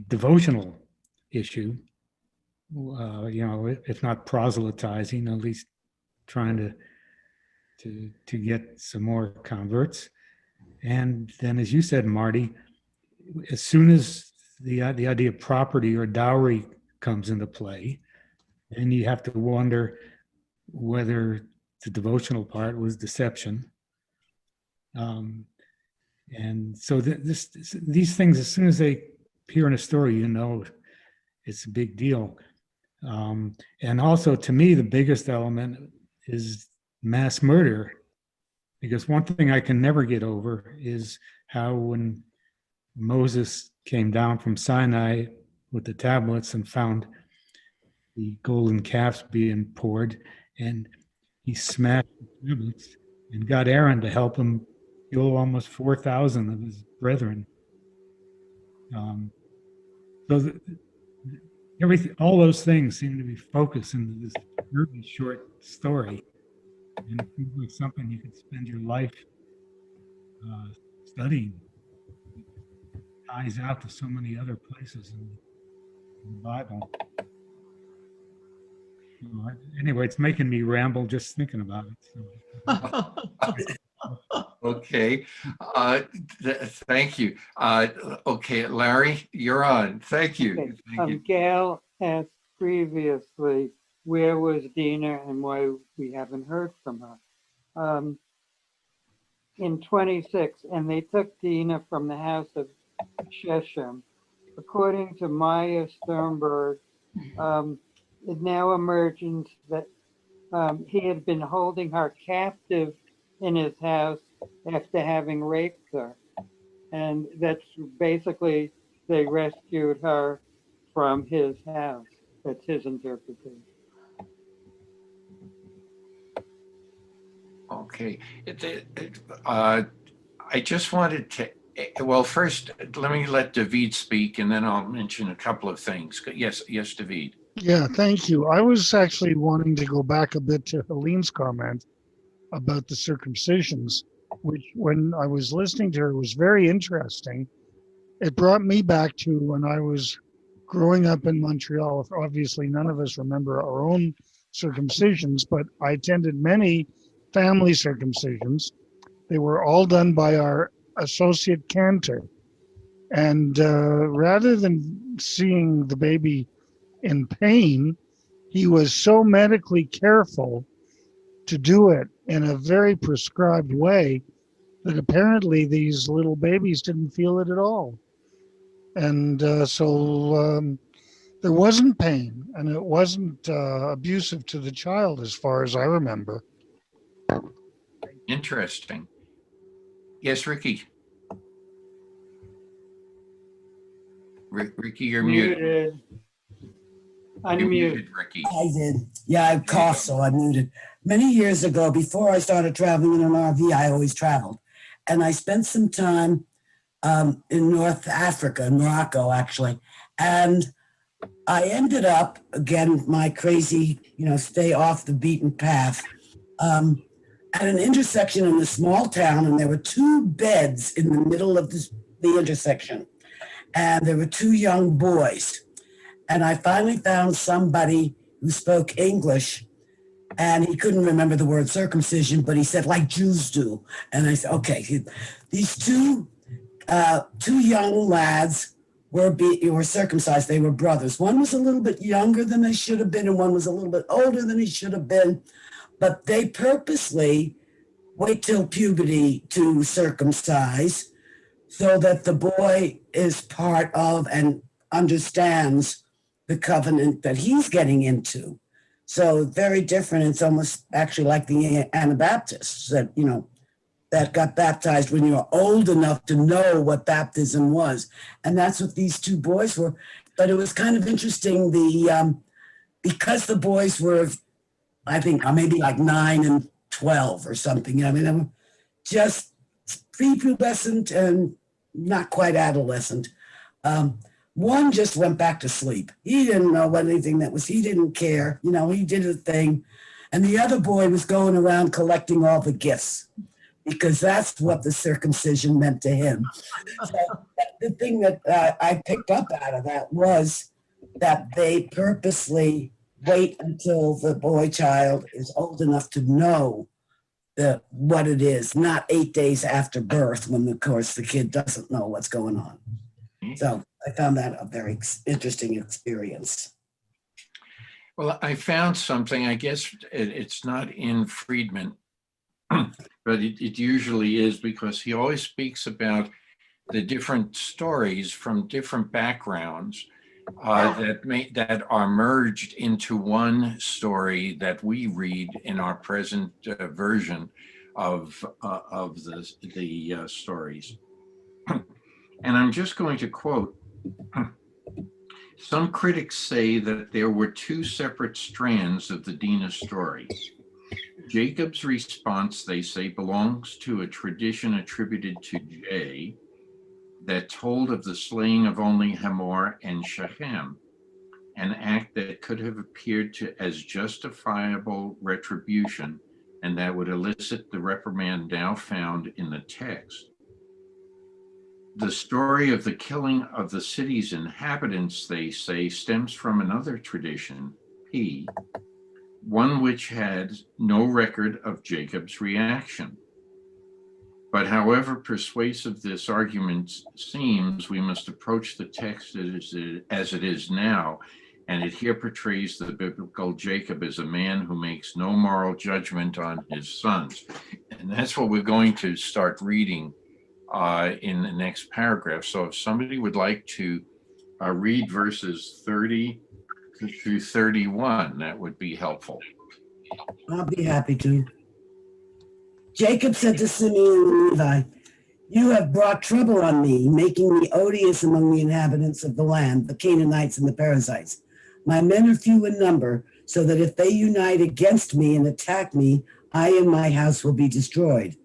devotional issue. If not proselytizing, at least trying to get some more converts. And then, as you said, Marty, as soon as the idea of property or dowry comes into play, then you have to wonder whether the devotional part was deception. And so these things, as soon as they appear in a story, it's a big deal. And also, to me, the biggest element is mass murder, because one thing I can never get over is how when Moses came down from Sinai with the tablets and found the golden calves being poured, and he smashed the tablets and got Aaron to help him kill almost 4,000 of his brethren. All those things seem to be focused into this really short story, and it seems like something you could spend your life studying. It ties out to so many other places in the Bible. Anyway, it's making me ramble just thinking about it. Okay. Thank you. Okay, Larry, you're on. Thank you. Okay. Thank you. Gail asked previously, where was Dina and why we haven't heard from her. In 26, and they took Dina from the house of Shechem. According to Maya Sternberg, it now emerges that he had been holding her captive in his house after having raped her. And that's basically, they rescued her from his house. That's his interpretation. Okay. I just wanted to, well, first, let me let David speak, and then I'll mention a couple of things. Yes, David. Yeah, thank you. I was actually wanting to go back a bit to Helene's comment about the circumcisions, which when I was listening to her was very interesting. It brought me back to when I was growing up in Montreal. Obviously, none of us remember our own circumcisions, but I attended many family circumcisions. They were all done by our associate cantor. And rather than seeing the baby in pain, he was so medically careful to do it in a very prescribed way that apparently these little babies didn't feel it at all. And so there wasn't pain, and it wasn't abusive to the child as far as I remember. Interesting. Yes, Ricky. Ricky, you're muted. Muted. You're Unmute. muted, Ricky. I did. Yeah, I coughed, so I muted. Many years ago, before I started traveling in an RV, I always traveled. And I spent some time in North Africa, Morocco, actually. And I ended up, again, my crazy, stay off the beaten path, at an intersection in a small town, and there were two beds in the middle of the intersection. And there were two young boys. And I finally found somebody who spoke English, and he couldn't remember the word circumcision, but he said, like Jews do. And I said, okay, these two young lads were circumcised. They were brothers. One was a little bit younger than they should have been, and one was a little bit older than he should have been. But they purposely wait till puberty to circumcise so that the boy is part of and understands the covenant that he's getting into. So very different. It's almost actually like the Anabaptists that, that got baptized when you were old enough to know what baptism was. And that's what these two boys were. But it was kind of interesting, because the boys were, I think, maybe like 9 and 12 or something. They were just prepubescent and not quite adolescent. One just went back to sleep. He didn't know anything he didn't care. He did his thing. And the other boy was going around collecting all the gifts because that's what the circumcision meant to him. So the thing that I picked up out of that was that they purposely wait until the boy child is old enough to know what it is, not 8 days after birth when, of course, the kid doesn't know what's going on. So I found that a very interesting experience. Well, I found something, I guess it's not in Friedman, but it usually is, because he always speaks about the different stories from different backgrounds that are merged into one story that we read in our present version of the stories. And I'm just going to quote, some critics say that there were two separate strands of the Dinah story. Jacob's response, they say, belongs to a tradition attributed to Jay that told of the slaying of only Hamor and Shechem, an act that could have appeared as justifiable retribution and that would elicit the reprimand now found in the text. The story of the killing of the city's inhabitants, they say, stems from another tradition, P, one which had no record of Jacob's reaction. But however persuasive this argument seems, we must approach the text as it is now, and it here portrays the biblical Jacob as a man who makes no moral judgment on his sons. And that's what we're going to start reading in the next paragraph. So if somebody would like to read verses 30 through 31, that would be helpful. I'll be happy to. Jacob said to Simeon and Levi, "You have brought trouble on me, making me odious among the inhabitants of the land, the Canaanites and the Perizzites. My men are few in number, so that if they unite against me and attack me, I and my house will be destroyed."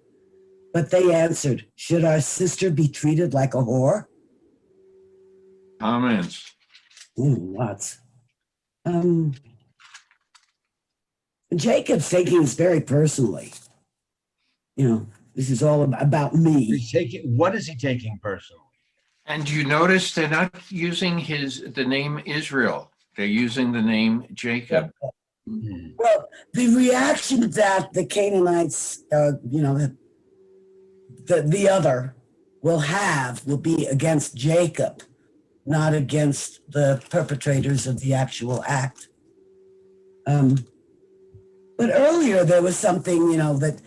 But they answered, "Should our sister be treated like a whore?" Comments? Lots. Jacob's taking this very personally. This is all about me. What is he taking personally? And you notice they're not using the name Israel. They're using the name Jacob. Well, the reaction that the Canaanites, the other will be against Jacob, not against the perpetrators of the actual act. But earlier there was something, that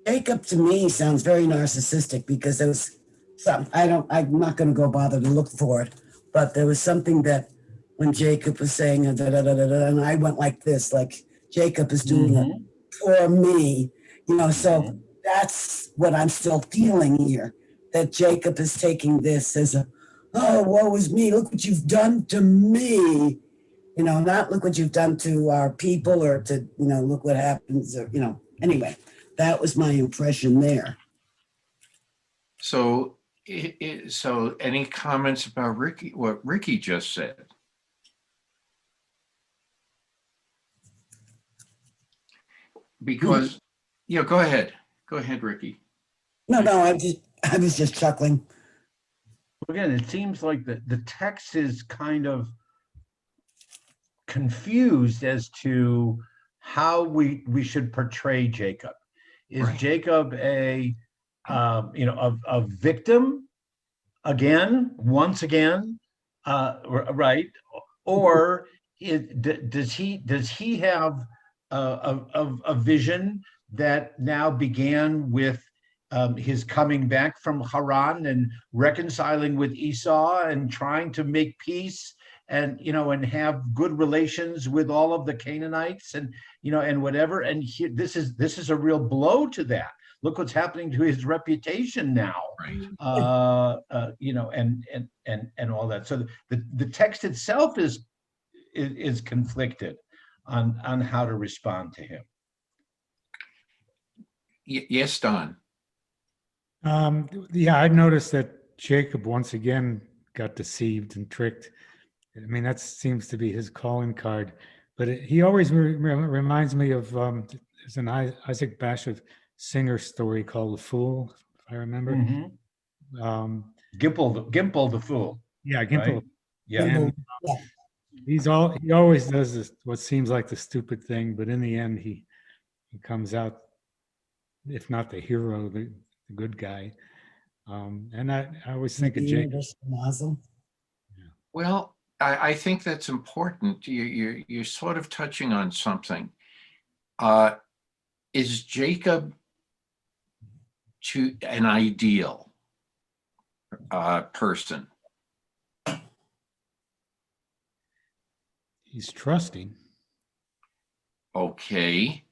Jacob to me sounds very narcissistic, because there was I'm not going to go bother to look for it, but there was something that when Jacob was saying da, da, da, da, da, and I went like this, like Jacob is doing it for me. So that's what I'm still feeling here, that Jacob is taking this as a, oh, woe is me, look what you've done to me. Not look what you've done to our people, or to, look what happens, or, anyway, that was my impression there. So, so any comments about what Ricky just said? Because, go ahead. Go ahead, Ricky. No, I was just chuckling. Again, it seems like the text is kind of confused as to how we should portray Jacob. Is Right. Jacob a victim once again, right? Or does he have a vision that now began with his coming back from Haran and reconciling with Esau and trying to make peace and have good relations with all of the Canaanites and whatever, and this is a real blow to that. Look what's happening to his reputation now, right? And all that. So the text itself is conflicted on how to respond to him. Yes, Don. Yeah, I noticed that Jacob once again got deceived and tricked. I mean, that seems to be his calling card. But he always reminds me of there's an Isaac Bashev Singer story called "The Fool," if I remember. Mm-hmm. Gimple the Fool. Yeah, Gimple. Right? Yeah. And he always does this, what seems like the stupid thing, but in the end, he comes out, if not the hero, the good guy. And I always think of Jacob. Well, I think that's important. You're sort of touching on something. Is Jacob to an ideal person? He's trusting. Okay.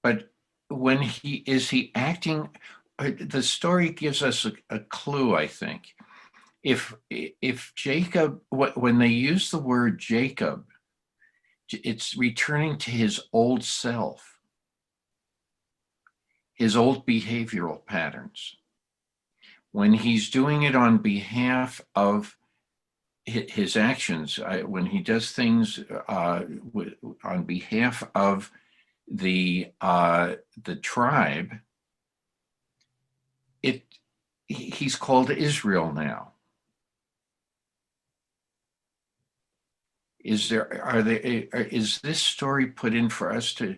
But when is he acting, the story gives us a clue, I think. If Jacob, when they use the word Jacob, it's returning to his old self, his old behavioral patterns. When he's doing it on behalf of his actions, when he does things on behalf of the tribe, he's called Israel now. Is this story put in for us to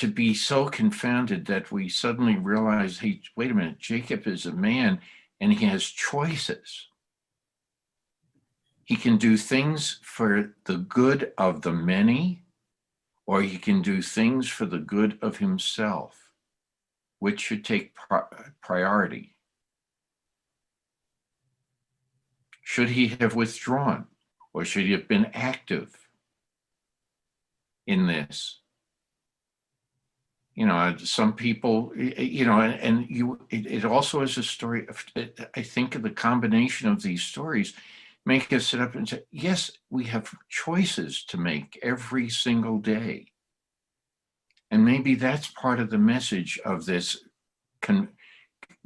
be so confounded that we suddenly realize, hey, wait a minute, Jacob is a man and he has choices. He can do things for the good of the many, or he can do things for the good of himself. Which should take priority? Should he have withdrawn, or should he have been active in this? Some people, and it also is a story of, I think of the combination of these stories make us sit up and say, yes, we have choices to make every single day. And maybe that's part of the message of this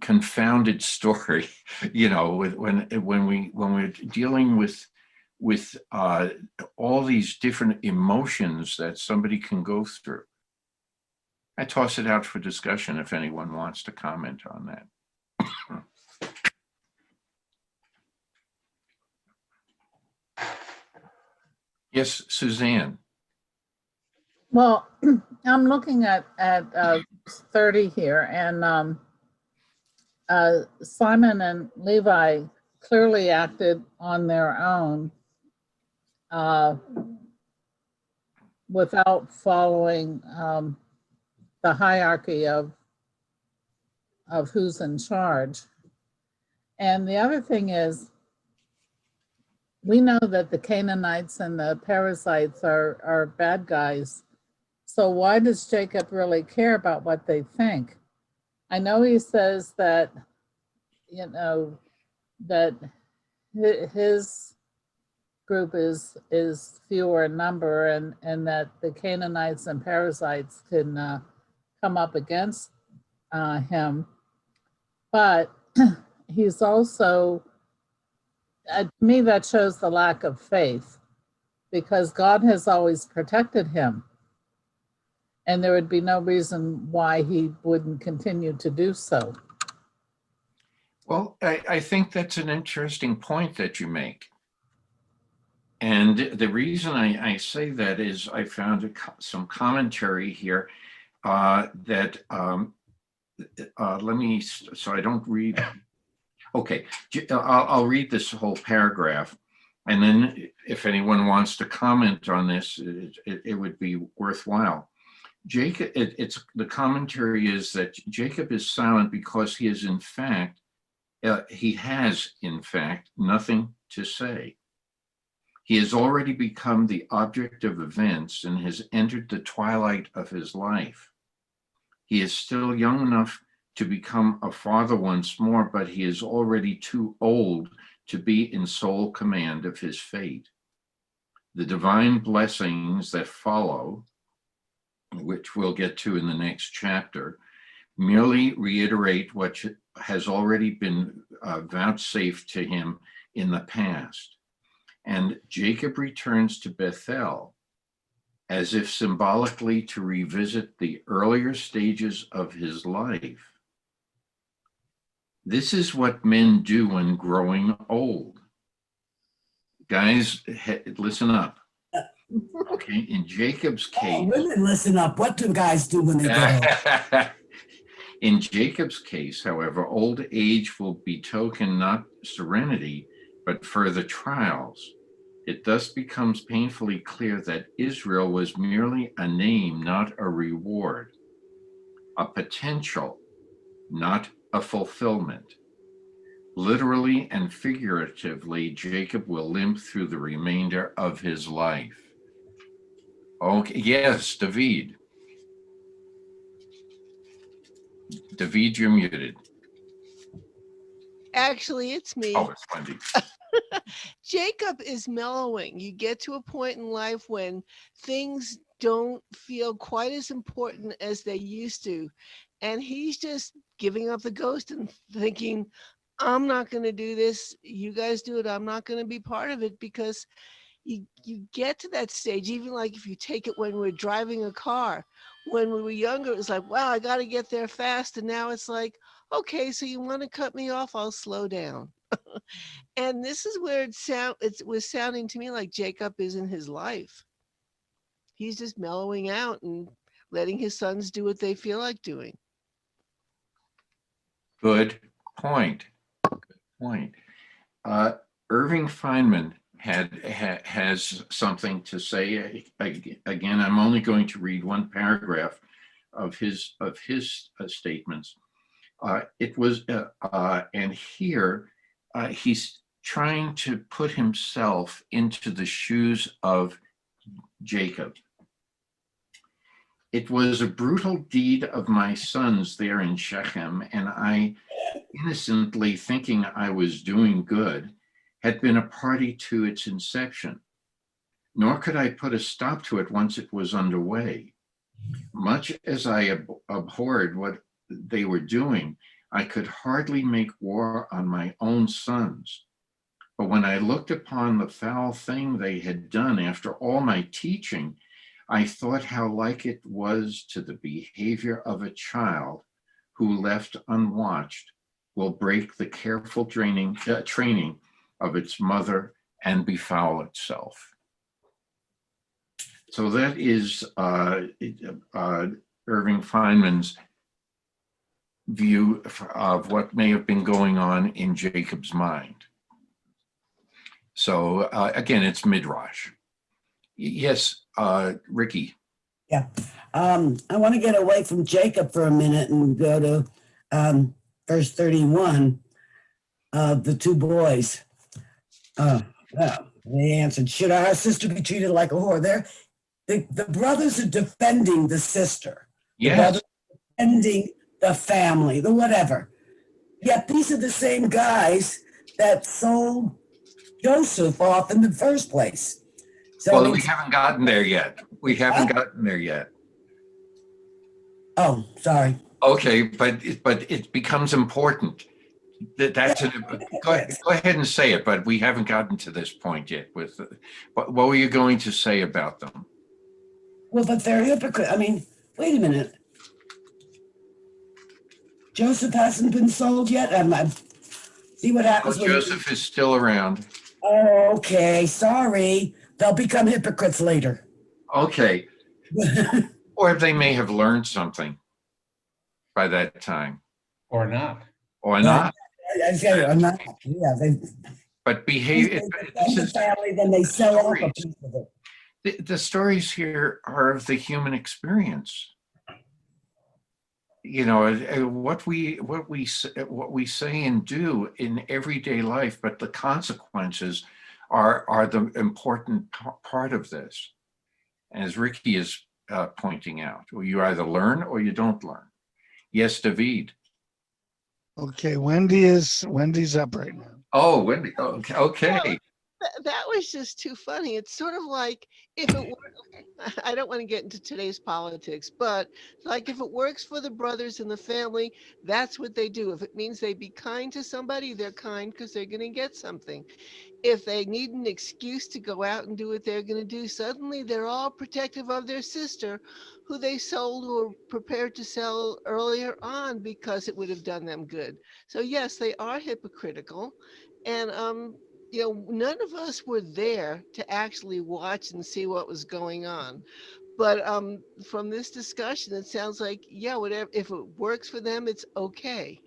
confounded story, when we're dealing with all these different emotions that somebody can go through. I toss it out for discussion if anyone wants to comment on that. Yes, Suzanne. Well, I'm looking at 30 here, and Simon and Levi clearly acted on their own without following the hierarchy of who's in charge. And the other thing is, we know that the Canaanites and the Perizzites are bad guys. So why does Jacob really care about what they think? I know he says that, you know, that his group is fewer in number, and that the Canaanites and Perizzites can come up against him. But he's also, to me, that shows the lack of faith, because God has always protected him. And there would be no reason why he wouldn't continue to do so. Well, I think that's an interesting point that you make. And the reason I say that is I found some commentary here that let me, so I don't read. Okay, I'll read this whole paragraph. And then if anyone wants to comment on this, it would be worthwhile. Jacob, the commentary is that Jacob is silent because he has in fact nothing to say. He has already become the object of events and has entered the twilight of his life. He is still young enough to become a father once more, but he is already too old to be in sole command of his fate. The divine blessings that follow, which we'll get to in the next chapter, merely reiterate what has already been vouchsafed to him in the past. And Jacob returns to Bethel as if symbolically to revisit the earlier stages of his life. This is what men do when growing old. Guys, listen up. Okay, in Jacob's case. Women, listen up. What do guys do when they get old? In Jacob's case, however, old age will betoken not serenity, but further trials. It thus becomes painfully clear that Israel was merely a name, not a reward, a potential, not a fulfillment. Literally and figuratively, Jacob will limp through the remainder of his life. Okay, yes, David. David, you're muted. Actually, it's me. Oh, it's Wendy. Jacob is mellowing. You get to a point in life when things don't feel quite as important as they used to. And he's just giving up the ghost and thinking, I'm not going to do this. You guys do it. I'm not going to be part of it, because you get to that stage, even like if you take it when we're driving a car. When we were younger, it was like, wow, I got to get there fast. And now it's like, okay, so you want to cut me off? I'll slow down. And this is where it was sounding to me like Jacob is in his life. He's just mellowing out and letting his sons do what they feel like doing. Good point. Good point. Irving Feynman has something to say. Again, I'm only going to read one paragraph of his statements. It was, and here he's trying to put himself into the shoes of Jacob. It was a brutal deed of my sons there in Shechem, and I, innocently thinking I was doing good, had been a party to its inception. Nor could I put a stop to it once it was underway. Much as I abhorred what they were doing, I could hardly make war on my own sons. But when I looked upon the foul thing they had done after all my teaching, I thought how like it was to the behavior of a child who, left unwatched, will break the careful training of its mother and befoul itself. So that is Irving Feynman's view of what may have been going on in Jacob's mind. So again, it's Midrash. Yes, Ricky. Yeah. I want to get away from Jacob for a minute and go to verse 31. The two boys. They answered, should our sister be treated like a whore? The brothers are defending the sister. The Yes. brothers are defending the family, the whatever. Yet these are the same guys that sold Joseph off in the first place. So Well, I mean, we haven't gotten there yet. We haven't gotten there yet. oh, sorry. Okay, but it becomes important. That's it. Go ahead and say it, but we haven't gotten to this point yet. With what were you going to say about them? Well, but they're hypocrite. I mean, wait a minute. Joseph hasn't been sold yet. See what happens. Oh, Joseph is still around. Oh, okay. Sorry. They'll become hypocrites later. Okay. Or they may have learned something by that time. Or not. Or not. I'm not. Yeah, but behave. This is family, then they sell off a piece of it. The stories here are of the human experience. You know, what we say and do in everyday life, but the consequences are the important part of this. As Ricky is pointing out, well, you either learn or you don't learn. Yes, David. Okay, Wendy's up right now. Oh, Wendy. Okay. Well, that was just too funny. It's sort of like if it were, I don't want to get into today's politics, but like if it works for the brothers in the family, that's what they do. If it means they be kind to somebody, they're kind because they're going to get something. If they need an excuse to go out and do what they're going to do, suddenly they're all protective of their sister, who they sold or prepared to sell earlier on because it would have done them good. So yes, they are hypocritical. And you know, none of us were there to actually watch and see what was going on. But from this discussion, it sounds like, yeah, whatever, if it works for them, it's okay.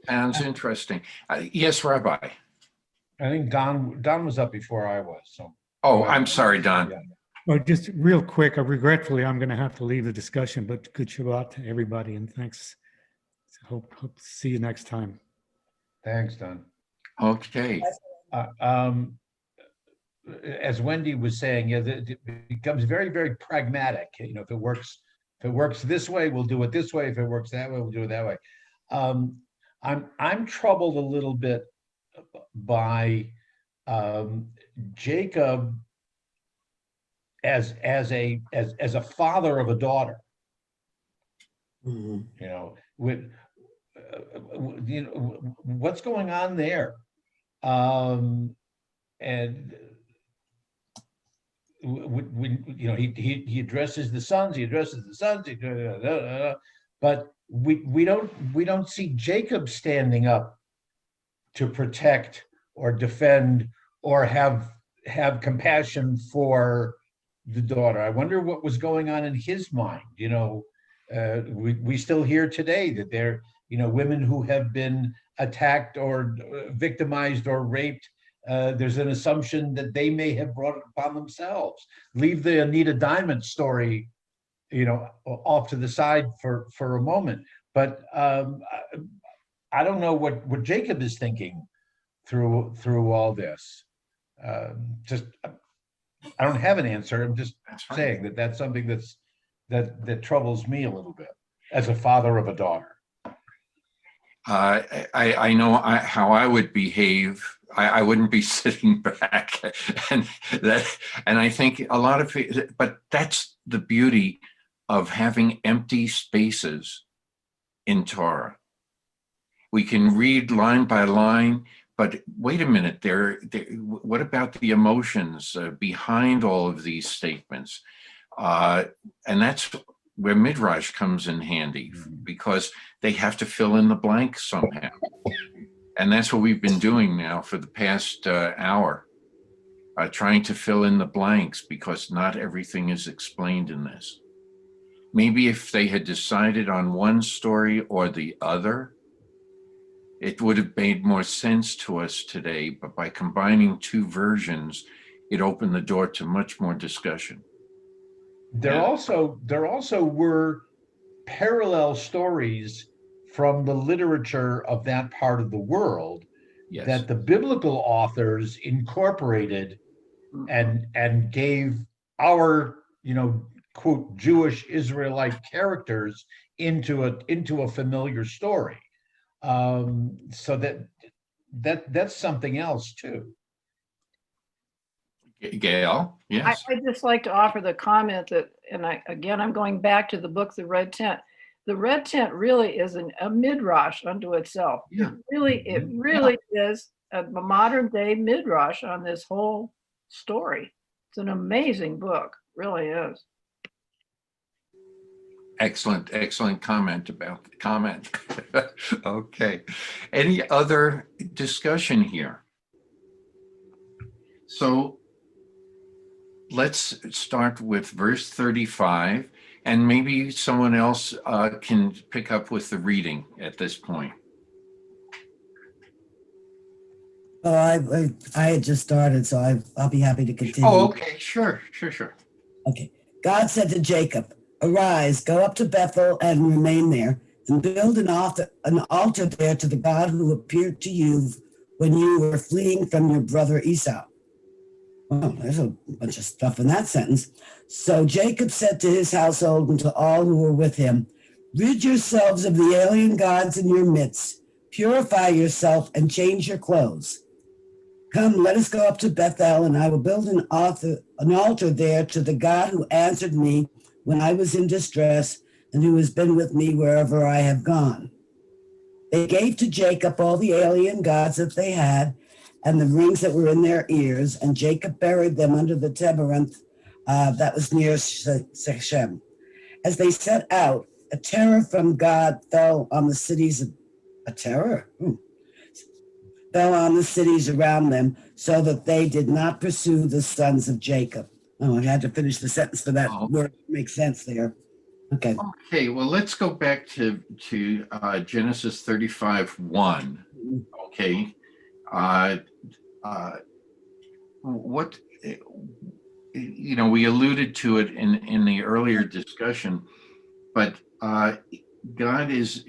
Sounds interesting. Yes, Rabbi. I think Don was up before I was. So. Oh, I'm sorry, Don. Yeah. Well, just real quick, regretfully, I'm going to have to leave the discussion, but good Shabbat to everybody, and thanks. Hope to see you next time. Thanks, Don. Okay. As Wendy was saying, yeah, it becomes very, very pragmatic. You know, if it works this way, we'll do it this way. If it works that way, we'll do it that way. I'm troubled a little bit by Jacob as a father of a daughter. Mm-hmm. You know, what's going on there, and you know, he addresses the sons, but we don't see Jacob standing up to protect or defend or have compassion for the daughter. I wonder what was going on in his mind. You know, we still hear today that there, you know, women who have been attacked or victimized or raped, there's an assumption that they may have brought it upon themselves. Leave the Anita Diamond story, you know, off to the side for a moment. But I don't know what Jacob is thinking through all this. Just I don't have an answer. I'm just saying that that's something that troubles me a little bit as a father of a daughter. I know how I would behave. I wouldn't be sitting back, and I think a lot of it, but that's the beauty of having empty spaces in Torah. We can read line by line, but wait a minute, what about the emotions behind all of these statements? And that's where Midrash comes in handy, because they have to fill in the blanks somehow. And that's what we've been doing now for the past hour, trying to fill in the blanks, because not everything is explained in this. Maybe if they had decided on one story or the other, it would have made more sense to us today, but by combining two versions, it opened the door to much more discussion. There also were parallel stories from the literature of that part of the world, yes, that the biblical authors incorporated and gave our, quote, Jewish Israelite characters into a familiar story. So that's something else too. Gail, yes. I'd just like to offer the comment that, and I'm going back to the book, The Red Tent. The Red Tent really is a midrash unto itself. Yeah. It really is a modern day midrash on this whole story. It's an amazing book, really is. Excellent comment about the comment. Okay. Any other discussion here? So let's start with verse 35, and maybe someone else can pick up with the reading at this point. Oh, I had just started, so I'll be happy to continue. Oh, okay, sure. Okay. God said to Jacob, "Arise, go up to Bethel and remain there, and build an altar there to the God who appeared to you when you were fleeing from your brother Esau." Well, there's a bunch of stuff in that sentence. So Jacob said to his household and to all who were with him, "Rid yourselves of the alien gods in your midst, purify yourself and change your clothes. Come, let us go up to Bethel, and I will build an altar there to the God who answered me when I was in distress and who has been with me wherever I have gone." They gave to Jacob all the alien gods that they had and the rings that were in their ears, and Jacob buried them under the terebinth that was near Shechem. As they set out, a terror from God fell on the cities. Fell on the cities around them, so that they did not pursue the sons of Jacob. Oh, I had to finish the sentence for that word to make sense there. Okay. Okay, well, let's go back to Genesis 35:1. Okay. What, we alluded to it in the earlier discussion, but God is,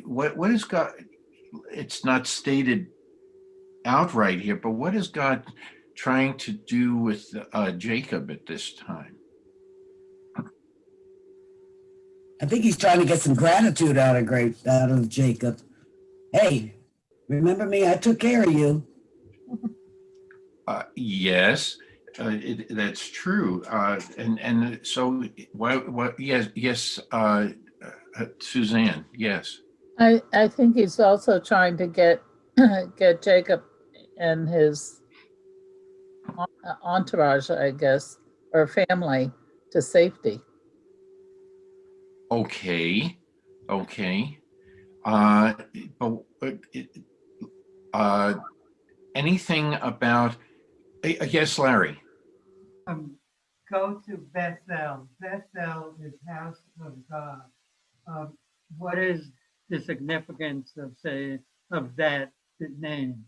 what is God? It's not stated outright here, but what is God trying to do with Jacob at this time? I think he's trying to get some gratitude out of Jacob. Hey, remember me? I took care of you. Yes, that's true. And so what? Yes. Suzanne. Yes. I think he's also trying to get Jacob and his entourage, I guess, or family to safety. Okay. But anything about? Yes, Larry. Go to Bethel. Bethel is house of God. What is the significance of that name?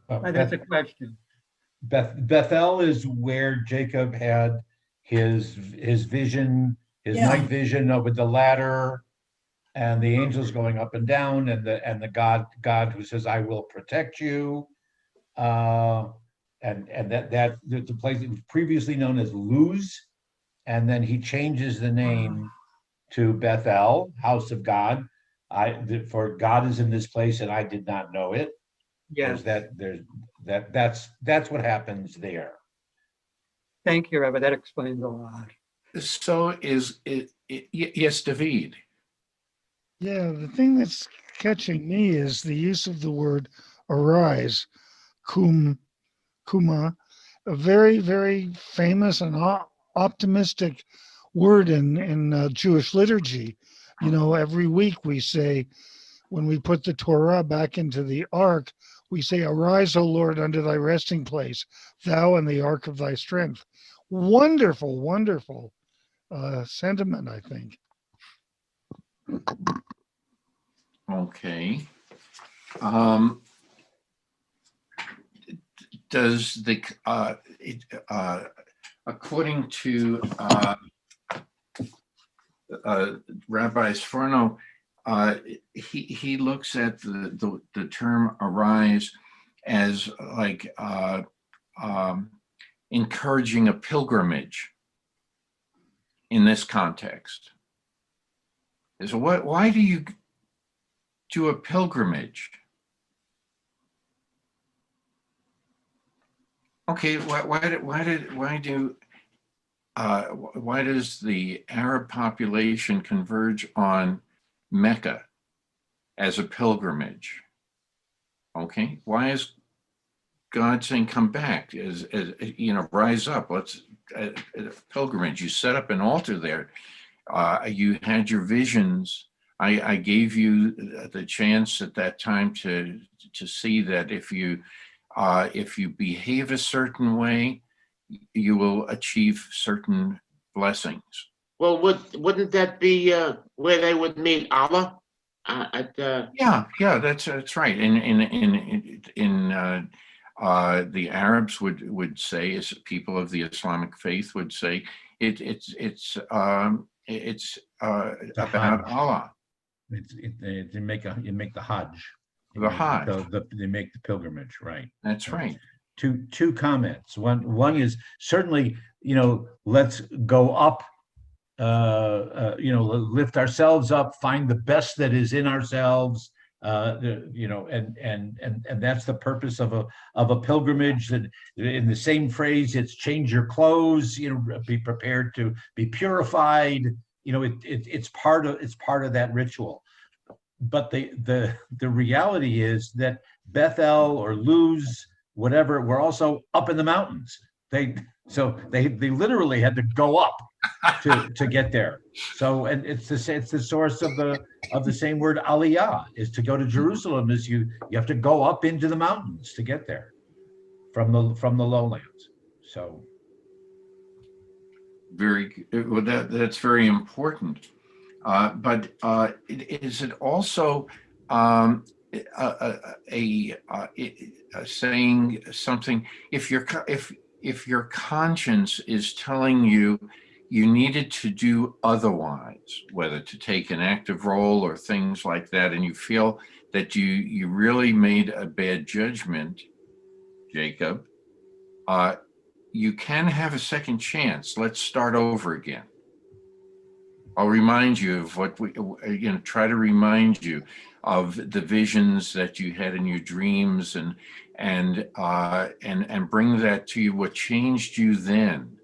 That's a question. Bethel is where Jacob had his vision, his night vision with the ladder and the angels going up and down, and the God who says, "I will protect you." And that the place that was previously known as Luz, and then he changes the name to Bethel, house of God. For God is in this place, and I did not know it. Yes. That's what happens there. Thank you, Rabbi. That explains a lot. So yes, David. Yeah, the thing that's catching me is the use of the word arise, kuma, a very, very famous and optimistic word in Jewish liturgy. Every week we say, when we put the Torah back into the ark, we say, "Arise, O Lord, unto thy resting place, thou and the ark of thy strength." Wonderful, wonderful sentiment, I think. Okay. Does the according to Rabbi Sforno, he looks at the term arise as like encouraging a pilgrimage in this context. So why do you do a pilgrimage? Okay, why does the Arab population converge on Mecca as a pilgrimage? Okay, why is God saying, come back, as rise up, let's pilgrimage. You set up an altar there. You had your visions. I gave you the chance at that time to see that if you behave a certain way, you will achieve certain blessings. Well, wouldn't that be where they would meet Allah? Yeah, that's right. In the Arabs would say, as people of the Islamic faith would say, it's about Allah. You make the Hajj. The Hajj. They make the pilgrimage, right? That's right. Two comments. One is certainly, let's go up, lift ourselves up, find the best that is in ourselves, and that's the purpose of a pilgrimage. That in the same phrase, it's change your clothes, be prepared to be purified. It's part of that ritual. But the reality is that Bethel or Luz, whatever, were also up in the mountains. They literally had to go up to get there. So, and it's the source of the same word aliyah, is to go to Jerusalem. Is you have to go up into the mountains to get there from the lowlands. So that's very important. But is it also saying something? If your conscience is telling you needed to do otherwise, whether to take an active role or things like that, and you feel that you really made a bad judgment, Jacob, you can have a second chance. Let's start over again. I'll remind you of what try to remind you of the visions that you had in your dreams, and bring that to you. What changed you then?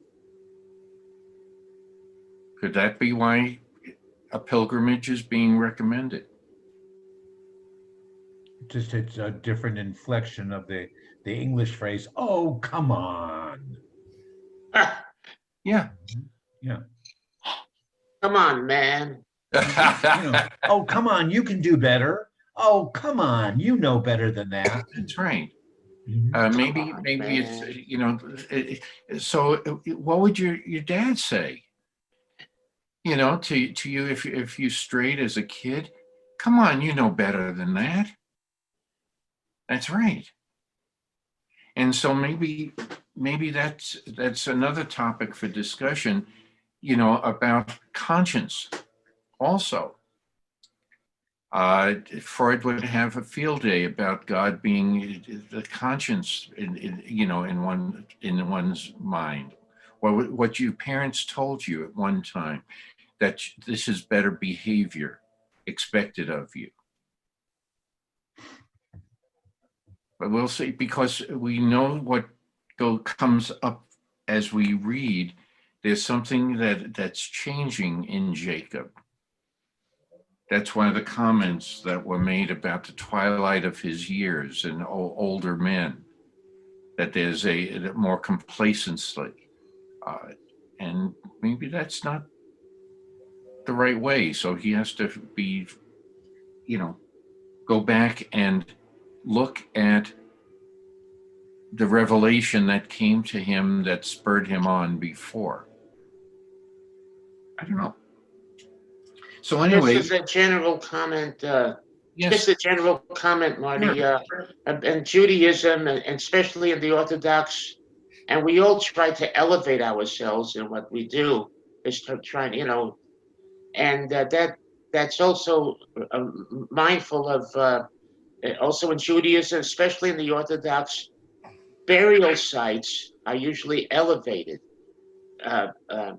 Could that be why a pilgrimage is being recommended? Just it's a different inflection of the English phrase. Oh, come on. Yeah. Come on, man. Oh, come on, you can do better. Oh, come on, you know better than that. That's right. Maybe it's so. What would your dad say? To you, if you strayed as a kid, come on, you know better than that. That's right. And so maybe that's another topic for discussion, about conscience also. Freud would have a field day about God being the conscience in one's mind, or what your parents told you at one time, that this is better behavior expected of you. But we'll see, because we know what comes up as we read. There's something that's changing in Jacob. That's one of the comments that were made about the twilight of his years and older men, that there's a more complacency. And maybe that's not the right way. So he has to be, go back and look at the revelation that came to him that spurred him on before. I don't know. So anyway, this is a general comment. Yes. Just a general comment, Marty. And Judaism, and especially in the Orthodox, and we all try to elevate ourselves in what we do, is to try, and that's also mindful of Also in Judaism, especially in the Orthodox, burial sites are usually elevated. Uh, uh,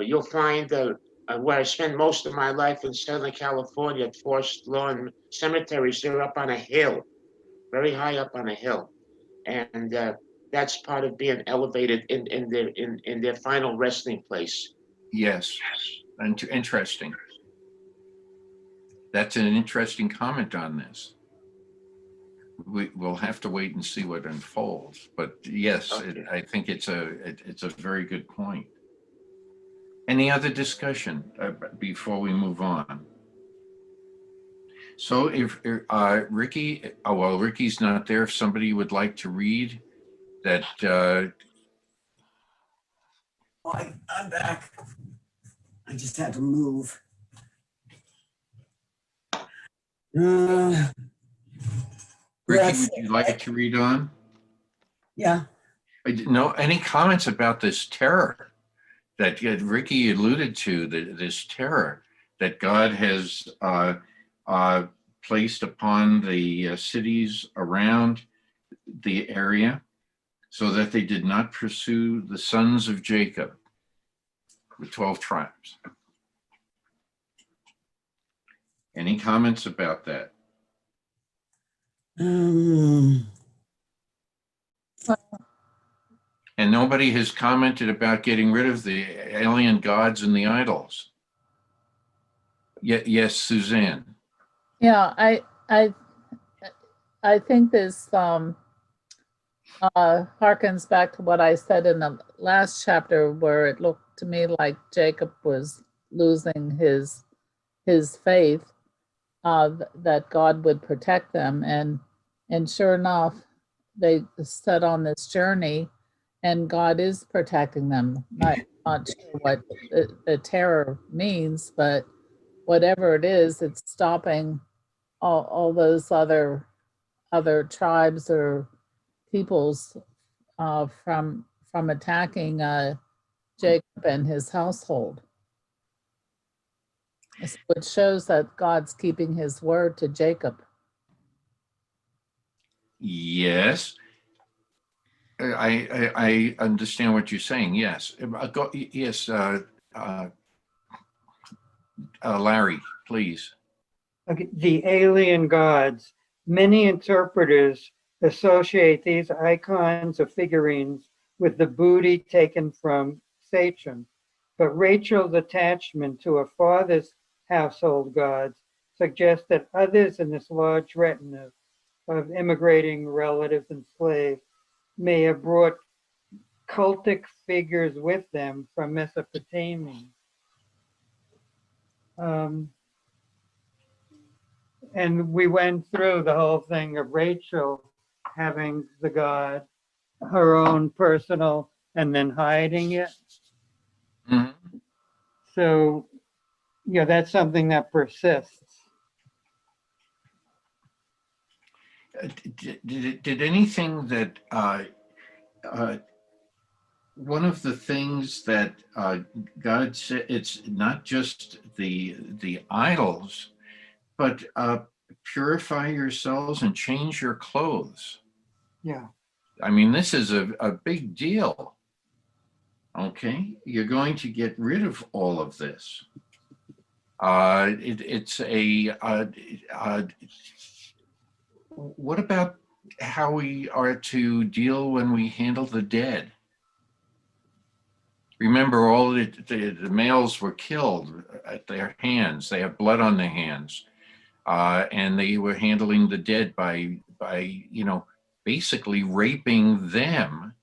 you'll find where I spent most of my life in Southern California at Forest Lawn cemeteries. They're up on a hill, very high up on a hill, and that's part of being elevated in their final resting place. Yes, and interesting. That's an interesting comment on this. We'll have to wait and see what unfolds. But yes, Okay. I think it's a very good point. Any other discussion before we move on? So if Ricky, well, Ricky's not there. If somebody would like to read that. I'm back. I just had to move. Ricky, Yes. would you like to read on? Yeah. No, any comments about this terror that Ricky alluded to, this terror that God has placed upon the cities around the area so that they did not pursue the sons of Jacob, the 12 tribes. Any comments about that? And nobody has commented about getting rid of the alien gods and the idols. Yes, Suzanne. Yeah, I think this harkens back to what I said in the last chapter, where it looked to me like Jacob was losing his faith that God would protect them, and sure enough, they set on this journey, and God is protecting them. Not sure what the terror means, but whatever it is, it's stopping all those other tribes or peoples from attacking Jacob and his household. So it shows that God's keeping his word to Jacob. Yes. I understand what you're saying. Yes. Yes. Larry, please. Okay, the alien gods. Many interpreters associate these icons or figurines with the booty taken from Satan, but Rachel's attachment to her father's household gods suggests that others in this large retinue of immigrating relatives and slaves may have brought cultic figures with them from Mesopotamia. And we went through the whole thing of Rachel having the God, her own personal, and then hiding it. Mm-hmm. So, yeah, that's something that persists. Did anything that one of the things that God said, it's not just the idols, but purify yourselves and change your clothes. Yeah. I mean, this is a big deal. Okay, you're going to get rid of all of this. It's what about how we are to deal when we handle the dead? Remember, all the males were killed at their hands. They have blood on their hands, and they were handling the dead by basically raping them,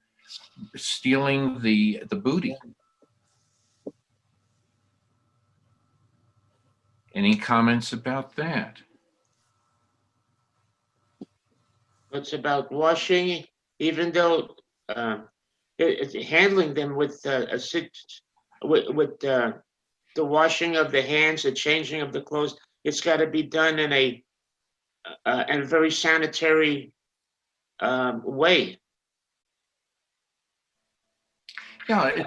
stealing the booty. Any comments about that? It's about washing, even though it's handling them with the washing of the hands, the changing of the clothes. It's got to be done in a very sanitary way. Yeah,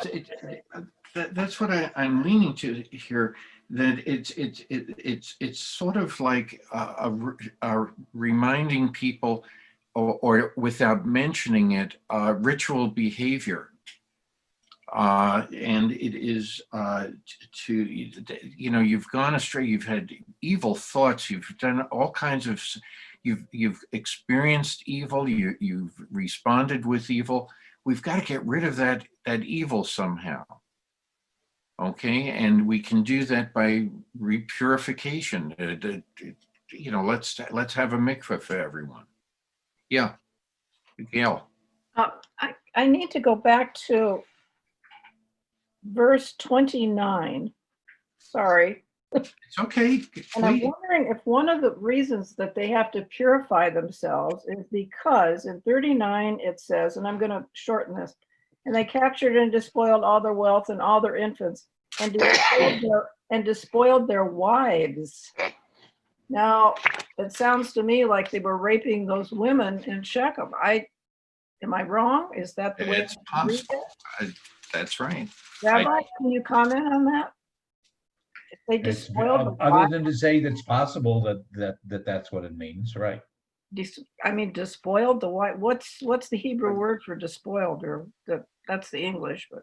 that's what I'm leaning to here. that it's sort of like reminding people, or without mentioning it, ritual behavior. And it is you've gone astray, you've had evil thoughts, you've done all kinds of, you've experienced evil, you've responded with evil. We've got to get rid of that evil somehow. Okay, and we can do that by repurification. Let's have a mikveh for everyone. Yeah, Gail. I need to go back to verse 29. Sorry. It's okay. And I'm wondering if one of the reasons that they have to purify themselves is because in 39 it says, and I'm going to shorten this, and they captured and despoiled all their wealth and all their infants, and despoiled their wives. Now, it sounds to me like they were raping those women in Shechem. Am I wrong? Is that the way it's possible? That's right. Rabbi, can you comment on that? If they despoiled the other than to say that's possible that's what it means, right? Despoiled the wife. What's the Hebrew word for despoiled? Or that's the English, but.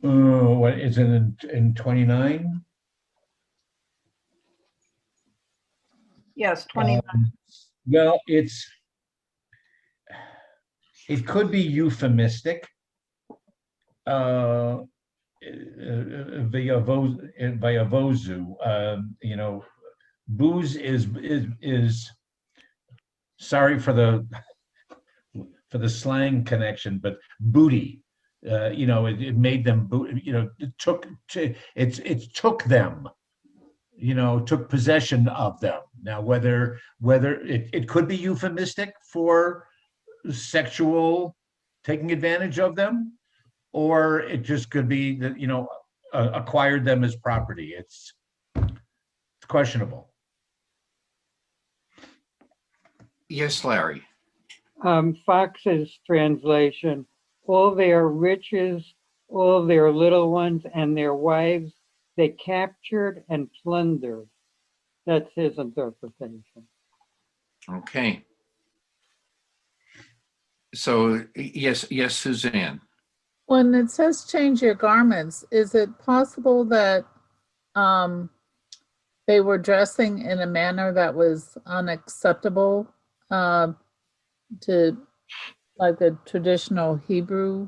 What is it in 29? Yes, 29. Well, it could be euphemistic. Vayavozu, booze is sorry for the slang connection, but booty. It made them it took them, took possession of them. Now, whether it could be euphemistic for sexual taking advantage of them, or it just could be that, acquired them as property. It's questionable. Yes, Larry. Fox's translation, all their riches, all their little ones and their wives, they captured and plundered. That's his interpretation. Okay. So yes, Suzanne. When it says change your garments, is it possible that they were dressing in a manner that was unacceptable to like the traditional Hebrew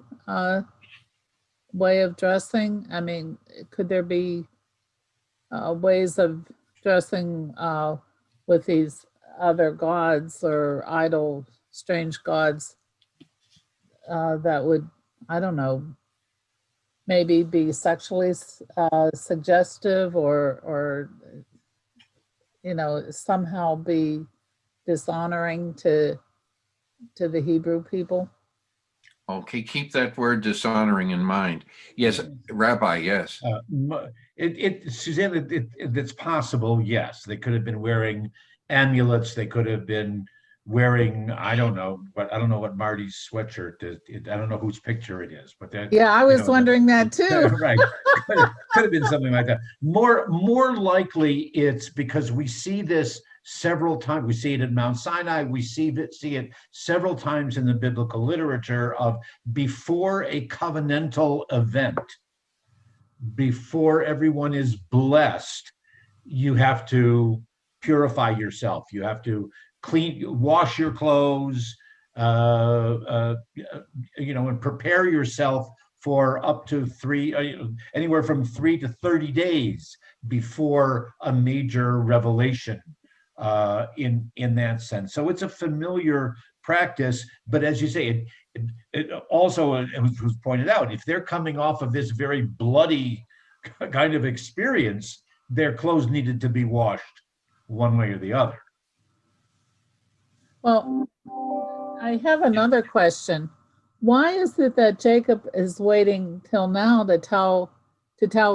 way of dressing? I mean, could there be ways of dressing with these other gods or idol, strange gods that would, I don't know, maybe be sexually suggestive or somehow be dishonoring to the Hebrew people? Okay, keep that word dishonoring in mind. Yes, Rabbi, yes. Suzanne, it's possible, yes. They could have been wearing amulets. They could have been wearing, I don't know what Marty's sweatshirt is. I don't know whose picture it is, but that. Yeah, I was wondering that too. Right, could have been something like that. More likely, it's because we see this several times. We see it at Mount Sinai. We see it several times in the biblical literature of before a covenantal event, before everyone is blessed, you have to purify yourself. You have to wash your clothes, and prepare yourself for up to anywhere from 3 to 30 days before a major revelation. In that sense, so it's a familiar practice. But as you say, it also, it was pointed out, if they're coming off of this very bloody kind of experience, their clothes needed to be washed one way or the other. Well, I have another question. Why is it that Jacob is waiting till now to tell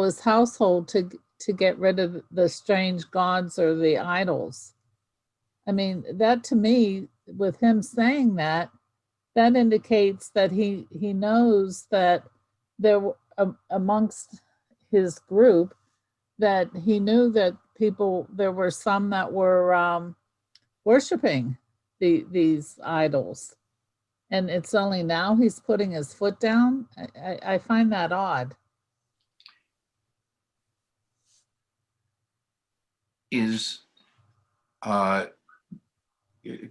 his household to get rid of the strange gods or the idols? I mean, that to me, with him saying that indicates that he knows that there amongst his group, that he knew that there were some that were worshiping these idols. And it's only now he's putting his foot down. I find that odd.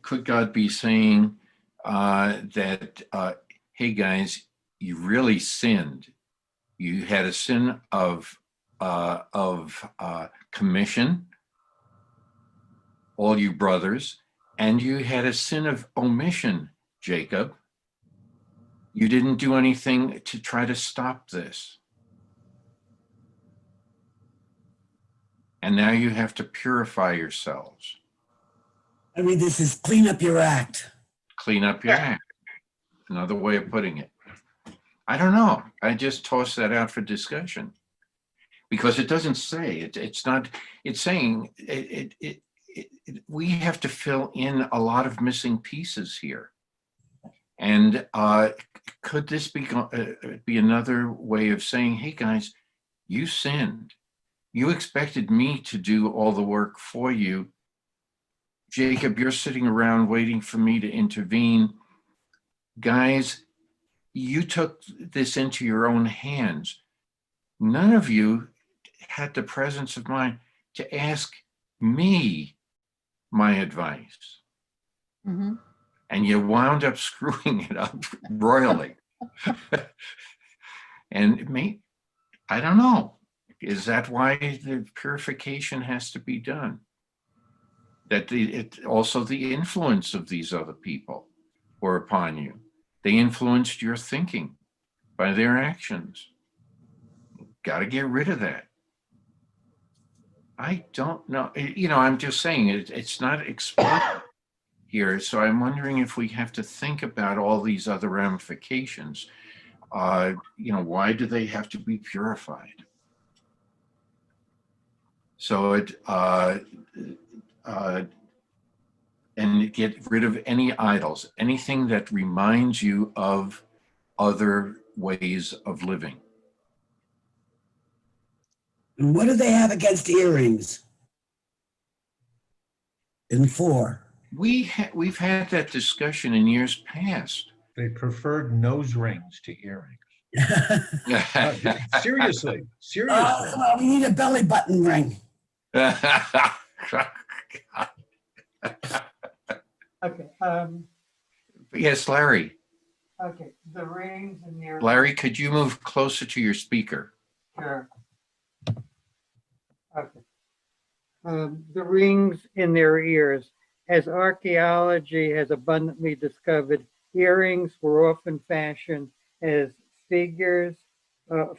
Could God be saying that, hey guys, you really sinned. You had a sin of commission, all you brothers, and you had a sin of omission, Jacob. You didn't do anything to try to stop this. And now you have to purify yourselves. I mean, this is clean up your act. Clean up your act. Another way of putting it. I don't know. I just tossed that out for discussion because it doesn't say it. It's not. It's saying we have to fill in a lot of missing pieces here. And could this be another way of saying, hey guys, you sinned. You expected me to do all the work for you. Jacob, you're sitting around waiting for me to intervene. Guys, you took this into your own hands. None of you had the presence of mind to ask me my advice. Mm-hmm. And you wound up screwing it up royally. And I don't know. Is that why the purification has to be done? That also the influence of these other people were upon you. They influenced your thinking by their actions. Got to get rid of that. I don't know. I'm just saying it's not explained here. So I'm wondering if we have to think about all these other ramifications. Why do they have to be purified? So and get rid of any idols, anything that reminds you of other ways of living. And what do they have against earrings? In 4. We've had that discussion in years past. They preferred nose rings to earrings. Seriously. Well, we need a belly button ring. Okay. Yes, Larry. Okay. The rings and the Larry, could you move closer to your speaker? Sure. Okay. The rings in their ears. As archaeology has abundantly discovered, earrings were often fashioned as figurines of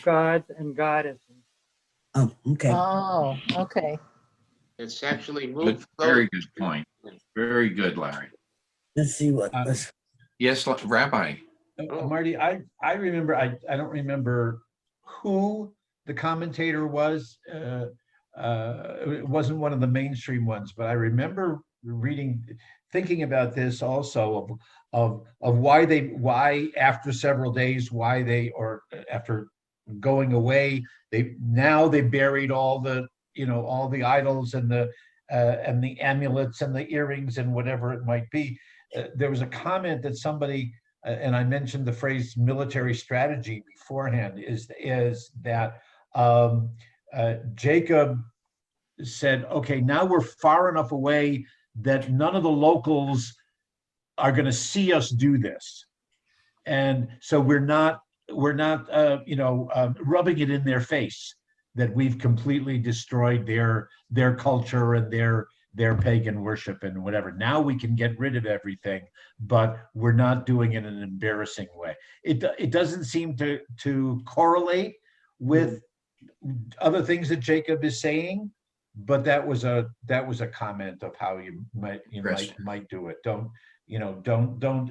gods and goddesses. Oh, okay. Oh, okay. It's actually Good, moved. very good point. Very good, Larry. Let's see what. Yes, Rabbi. Marty, I remember, I don't remember who the commentator was. It wasn't one of the mainstream ones, but I remember thinking about this also of why after several days, or after going away, they buried all the idols and the amulets and the earrings and whatever it might be. There was a comment that somebody, and I mentioned the phrase military strategy beforehand, is that Jacob said, okay, now we're far enough away that none of the locals are going to see us do this. And so we're not rubbing it in their face that we've completely destroyed their culture and their pagan worship and whatever. Now we can get rid of everything, but we're not doing it in an embarrassing way. It doesn't seem to correlate with other things that Jacob is saying, but that was a comment of how you might do it. Don't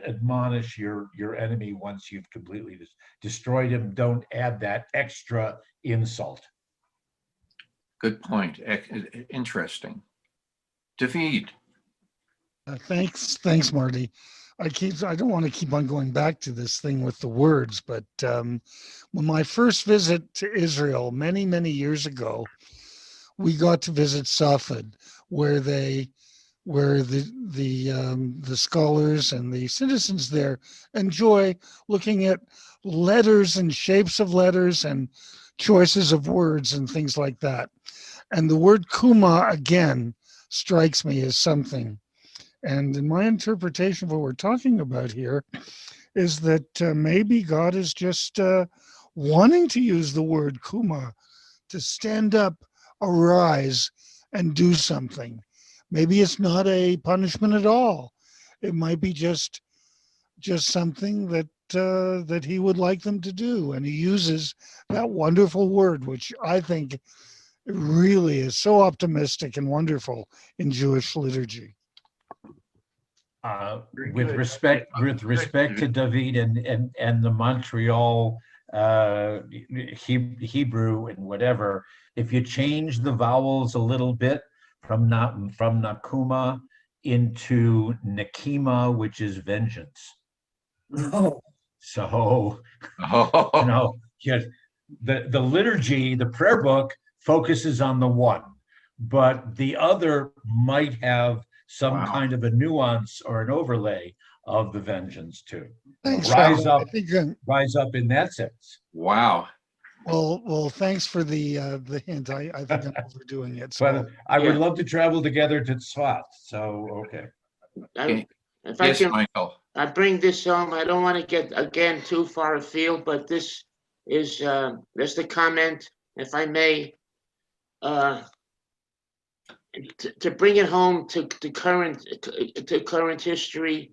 admonish your enemy once you've completely destroyed him. Don't add that extra insult. Good point. Interesting. David. Thanks, Marty. I don't want to keep on going back to this thing with the words, but when my first visit to Israel many, many years ago, we got to visit Safed, where the scholars and the citizens there enjoy looking at letters and shapes of letters and choices of words and things like that. And the word kuma again strikes me as something. And in my interpretation of what we're talking about here is that maybe God is just wanting to use the word kuma to stand up, arise, and do something. Maybe it's not a punishment at all. It might be just something that he would like them to do, and he uses that wonderful word, which I think really is so optimistic and wonderful in Jewish liturgy. With respect to David and the Montreal Hebrew and whatever, if you change the vowels a little bit from Nakuma into Nekima, which is vengeance. Oh. So, you know, the liturgy, the prayer book focuses on the one, but the other might have some kind of a nuance or an overlay of the vengeance too. Thanks, rise Phil. up in that sense. Wow. Well, thanks for the hint. I think I'm overdoing it. So But I would love to travel together to Tzfat. So okay. If I can, Michael. I bring this home. I don't want to get again too far afield, but this is just a comment, if I may, to bring it home to current history.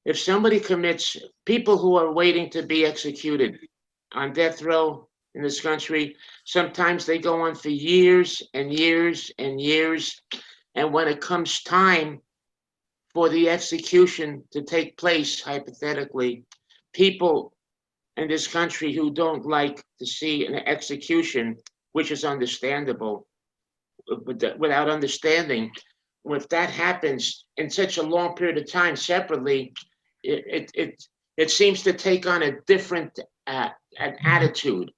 If somebody commits, people who are waiting to be executed on death row in this country, sometimes they go on for years and years and years. And when it comes time for the execution to take place, hypothetically, people in this country who don't like to see an execution, which is understandable, without understanding, if that happens in such a long period of time separately, it seems to take on a different an attitude,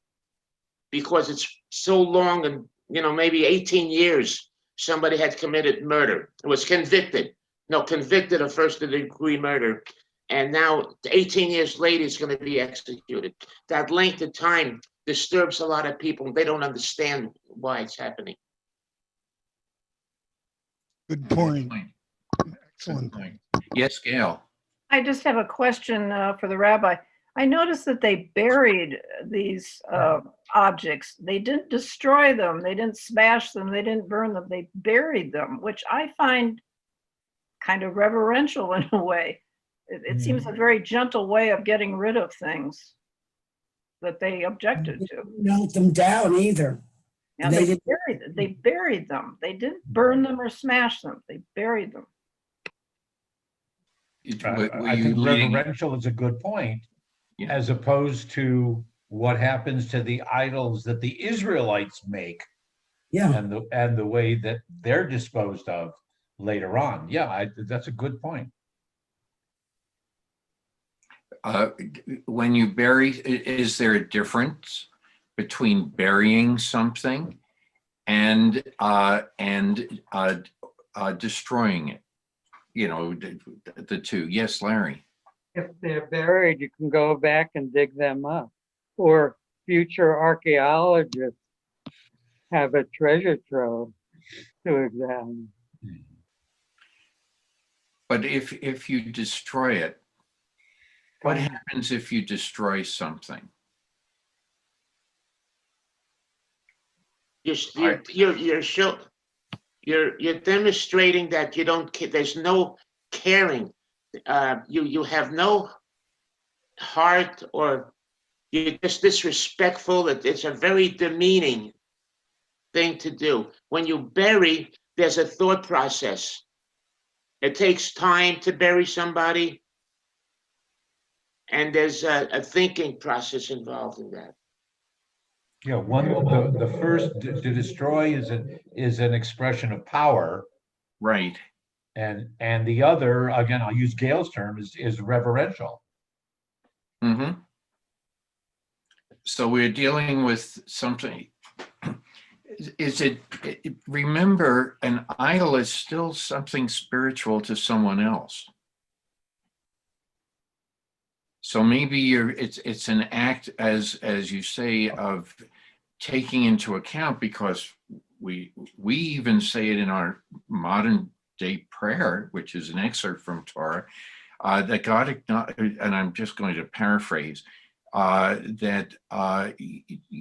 because it's so long, and maybe 18 years somebody had committed murder, was convicted of first-degree murder, and now 18 years later it's going to be executed. That length of time disturbs a lot of people. They don't understand why it's happening. Good point. Excellent point. Yes, Gail. I just have a question for the rabbi. I noticed that they buried these objects. They didn't destroy them. They didn't smash them. They didn't burn them. They buried them, which I find kind of reverential in a way. It seems a very gentle way of getting rid of things that they objected to. Melt them down either. Yeah, they buried them. They didn't burn them or smash them. They buried them. I think reverential is a good point, as opposed to what happens to the idols that the Israelites make, and the way that they're disposed of later on. Yeah, that's a good point. When you bury, is there a difference between burying something and destroying it? The two. Yes, Larry. If they're buried, you can go back and dig them up, or future archaeologists have a treasure trove to examine. But if you destroy it, what happens if you destroy something? You're demonstrating that you don't. There's no caring. You have no heart, or you're just disrespectful. It's a very demeaning thing to do. When you bury, there's a thought process. It takes time to bury somebody, and there's a thinking process involved in that. Yeah, the first to destroy is an expression of power, right? and the other, again, I'll use Gail's term, is reverential. Mm-hmm. So we're dealing with something. Remember, an idol is still something spiritual to someone else. So maybe it's an act, as you say, of taking into account, because we even say it in our modern day prayer, which is an excerpt from Torah, that God, and I'm just going to paraphrase, that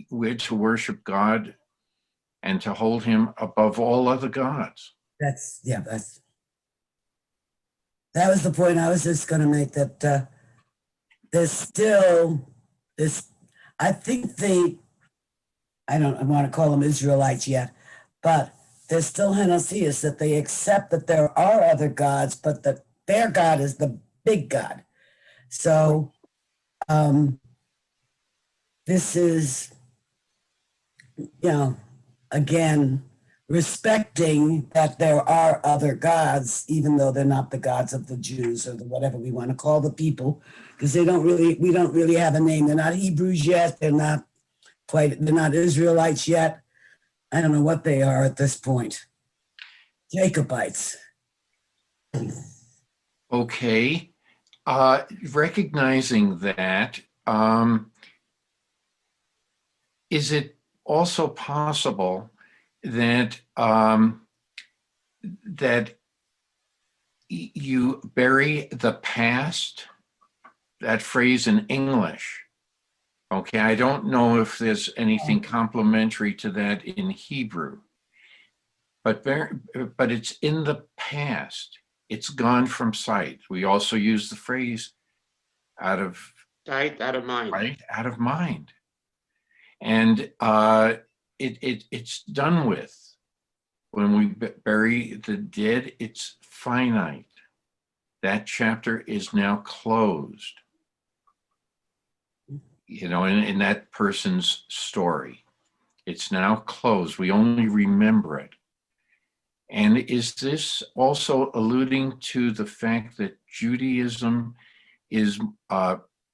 we're to worship God and to hold him above all other gods. That was the point I was just going to make, that there's still this, I think I don't want to call them Israelites yet, but they're still henotheists, that they accept that there are other gods, but that their God is the big God. So this is, again, respecting that there are other gods, even though they're not the gods of the Jews or whatever we want to call the people, because we don't really have a name. They're not Hebrews yet. They're not Israelites yet. I don't know what they are at this point. Jacobites. Okay. Recognizing that, is it also possible that that you bury the past? That phrase in English. Okay, I don't know if there's anything complementary to that in Hebrew, but it's in the past. It's gone from sight. We also use the phrase out of sight, out of mind. Right, out of mind. And it's done with. When we bury the dead, it's finite. That chapter is now closed. In that person's story. It's now closed. We only remember it. And is this also alluding to the fact that Judaism is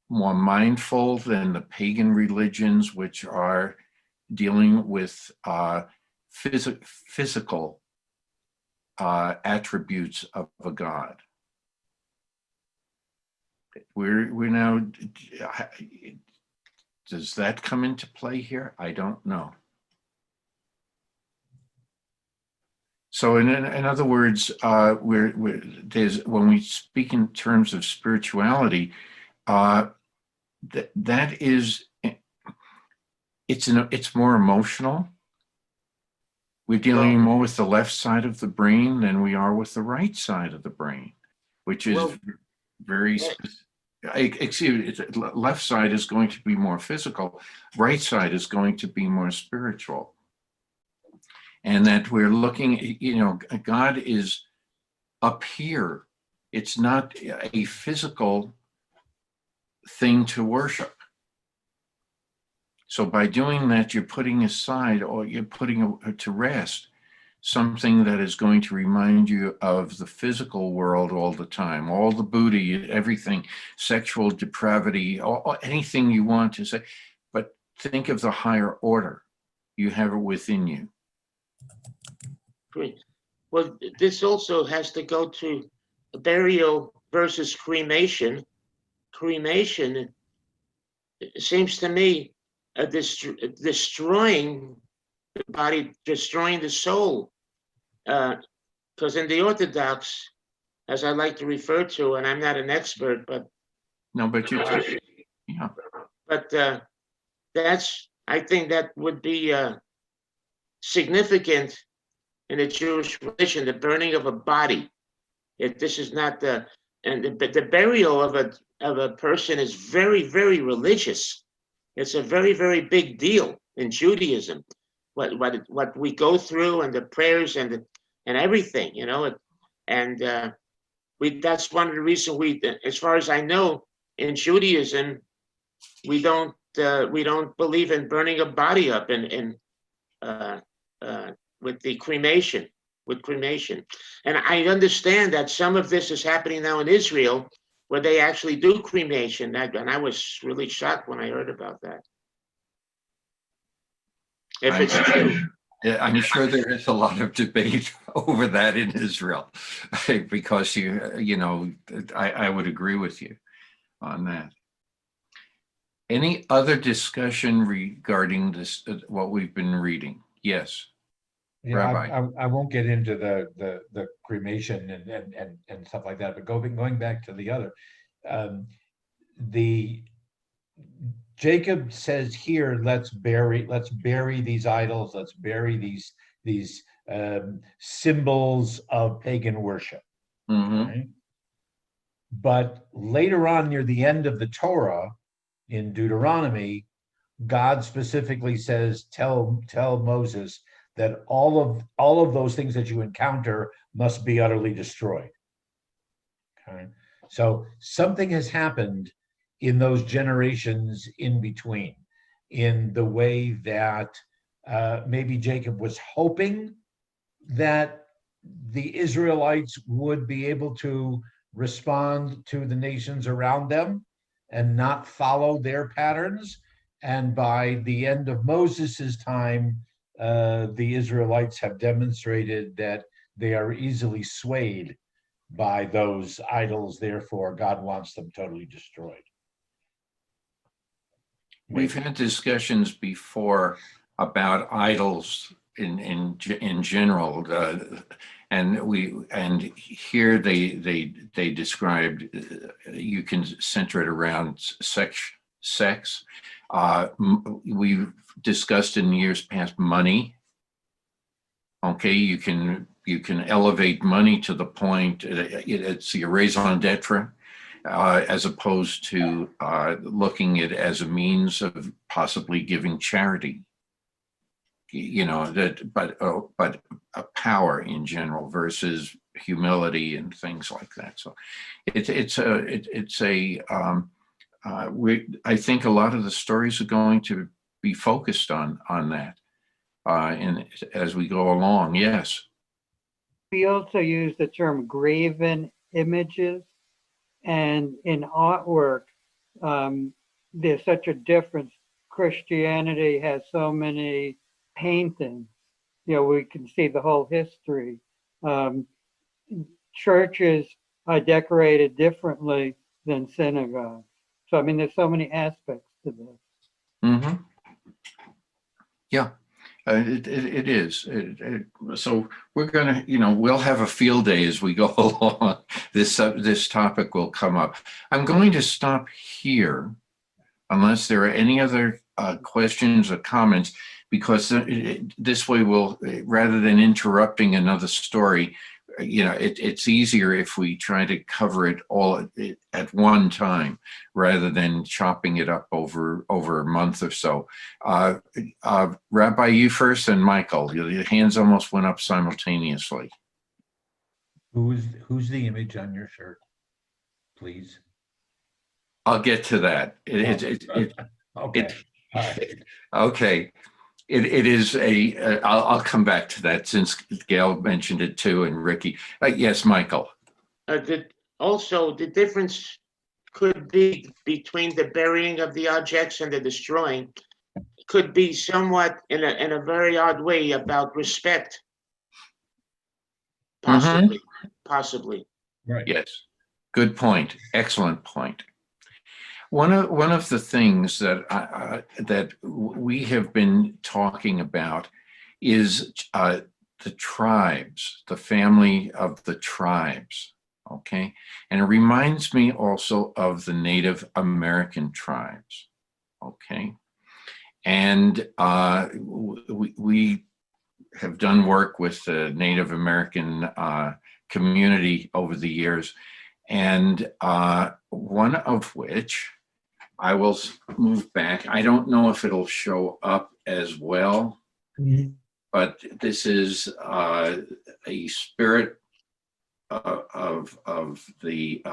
more mindful than the pagan religions, which are dealing with physical attributes of a god? We're now, does that come into play here? I don't know. So in other words, when we speak in terms of spirituality, it's more emotional. We're dealing more with the left side of the brain than we are with the right side of the brain, which is very specific. Excuse me, left side is going to be more physical, right side is going to be more spiritual. And that we're looking, God is up here. It's not a physical thing to worship. So by doing that, you're putting aside, or you're putting to rest, something that is going to remind you of the physical world all the time, all the booty, everything, sexual depravity, anything you want to say. But think of the higher order. You have it within you. Great. Well, this also has to go to burial versus cremation. Cremation, it seems to me, destroying the body, destroying the soul. Because in the Orthodox, as I like to refer to, and I'm not an expert, but no, but you, yeah. But I think that would be significant in the Jewish religion, the burning of a body. If this is not the burial of a person is very, very religious. It's a very, very big deal in Judaism. What we go through, and the prayers and everything, and that's one of the reasons as far as I know, in Judaism, we don't believe in burning a body up in with the cremation. with cremation. And I understand that some of this is happening now in Israel, where they actually do cremation. And I was really shocked when I heard about that. If it's true. I'm sure there is a lot of debate over that in Israel, because I would agree with you on that. Any other discussion regarding this, what we've been reading? Yes. Yeah, Rabbi. I won't get into the cremation and stuff like that, but going back to the other, the Jacob says here, let's bury these idols, let's bury these symbols of pagan worship. Right? But later on, near the end of the Torah, in Deuteronomy, God specifically says, tell Moses that all of those things that you encounter must be utterly destroyed. Okay, so something has happened in those generations in between, in the way that maybe Jacob was hoping that the Israelites would be able to respond to the nations around them and not follow their patterns. And by the end of Moses's time, the Israelites have demonstrated that they are easily swayed by those idols. Therefore, God wants them totally destroyed. We've had discussions before about idols in general, and here they described you can center it around sex. We've discussed in years past money. Okay, you can elevate money to the point it's your raison d'etre. As opposed to looking at it as a means of possibly giving charity, but a power in general versus humility and things like that. So I think a lot of the stories are going to be focused on that, and as we go along. Yes. We also use the term graven images. And in artwork, there's such a difference. Christianity has so many paintings. We can see the whole history. Churches are decorated differently than synagogues. So, there's so many aspects to this. Mm-hmm. Yeah. It is. So we're gonna, we'll have a field day as we go along. This topic will come up. I'm going to stop here, unless there are any other questions or comments, because this way we'll, rather than interrupting another story, it's easier if we try to cover it all at one time rather than chopping it up over a month or so. Rabbi, you first, and Michael. Your hands almost went up simultaneously. Who's the image on your shirt, please? I'll get to that. Okay. Okay. It is I'll come back to that since Gail mentioned it too, and Ricky. Yes, Michael. Also, the difference could be between the burying of the objects and the destroying could be somewhat in a very odd way about respect. Possibly. Possibly. Right. Yes. Good point. Excellent point. One of the things that we have been talking about is the tribes, the family of the tribes. Okay, and it reminds me also of the Native American tribes. Okay, and we have done work with the Native American community over the years, and one of which I will move back. I don't know if it'll show up as well, but this is a spirit of the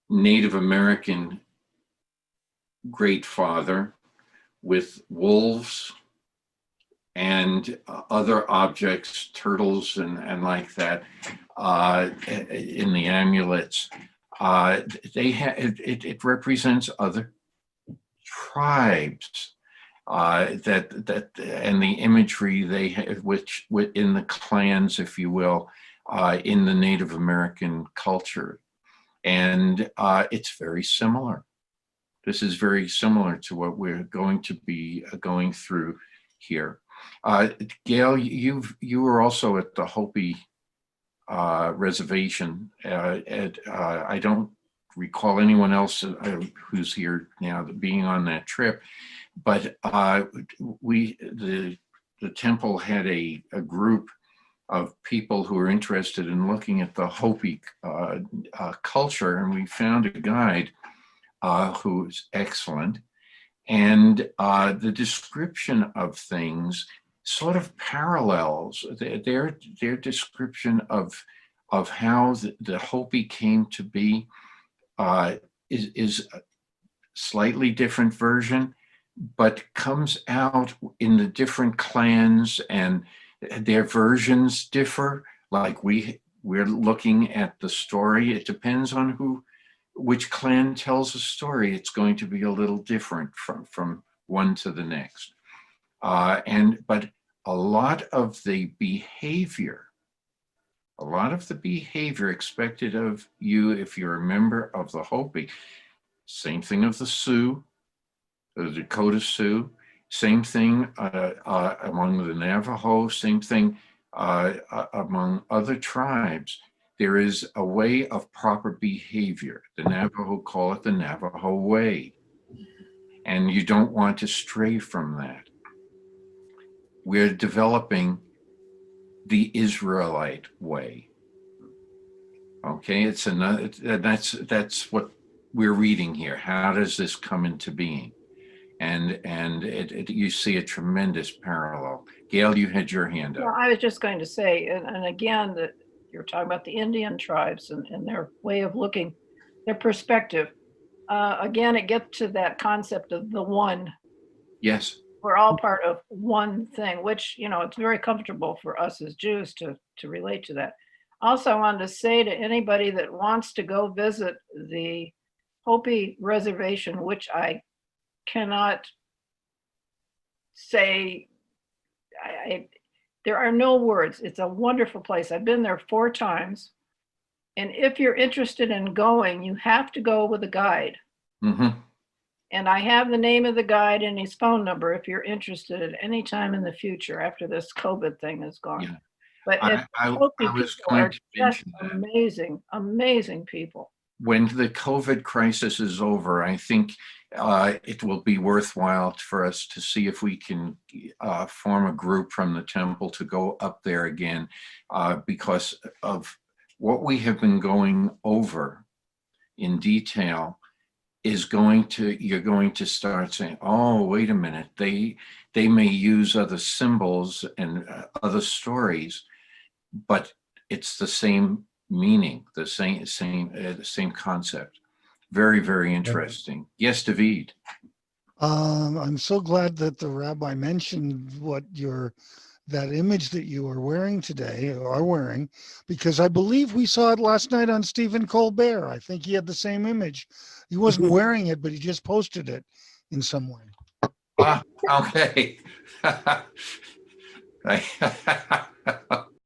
Native American great father with wolves and other objects, turtles and like that, in the amulets. It represents other tribes, that and the imagery they have, which in the clans, if you will, in the Native American culture, and it's very similar. This is very similar to what we're going to be going through here. Gail, you were also at the Hopi reservation. I don't recall anyone else who's here now being on that trip, but the temple had a group of people who were interested in looking at the Hopi culture, and we found a guide who's excellent. And the description of things sort of parallels their description of how the Hopi came to be, is a slightly different version, but comes out in the different clans, and their versions differ. Like we're looking at the story, it depends on which clan tells a story. It's going to be a little different from one to the next. But a lot of the behavior expected of you if you're a member of the Hopi, same thing of the Sioux, the Dakota Sioux, same thing among the Navajo, same thing among other tribes. There is a way of proper behavior. The Navajo call it the Navajo way. And you don't want to stray from that. We're developing the Israelite way. Okay, it's another, that's what we're reading here. How does this come into being? And you see a tremendous parallel. Gail, you had your hand up. Well, I was just going to say, and again, that you're talking about the Indian tribes and their way of looking, their perspective. Again, it gets to that concept of the one. Yes. We're all part of one thing, which, it's very comfortable for us as Jews to relate to that. Also, I wanted to say to anybody that wants to go visit the Hopi reservation, which I cannot say, there are no words. It's a wonderful place. I've been there 4 times. And if you're interested in going, you have to go with a guide. Mm-hmm. And I have the name of the guide and his phone number if you're interested at any time in the future after this COVID thing is gone. Yeah. But I was people are going to just mention that. amazing, amazing people. When the COVID crisis is over, I think it will be worthwhile for us to see if we can form a group from the temple to go up there again, because of what we have been going over in detail you're going to start saying, oh, wait a minute, they may use other symbols and other stories, but it's the same meaning, the same concept. Very, very interesting. Yes, David. I'm so glad that the rabbi mentioned that image that you are wearing today, or are wearing, because I believe we saw it last night on Stephen Colbert. I think he had the same image. He wasn't wearing it, but he just posted it in some way. Okay.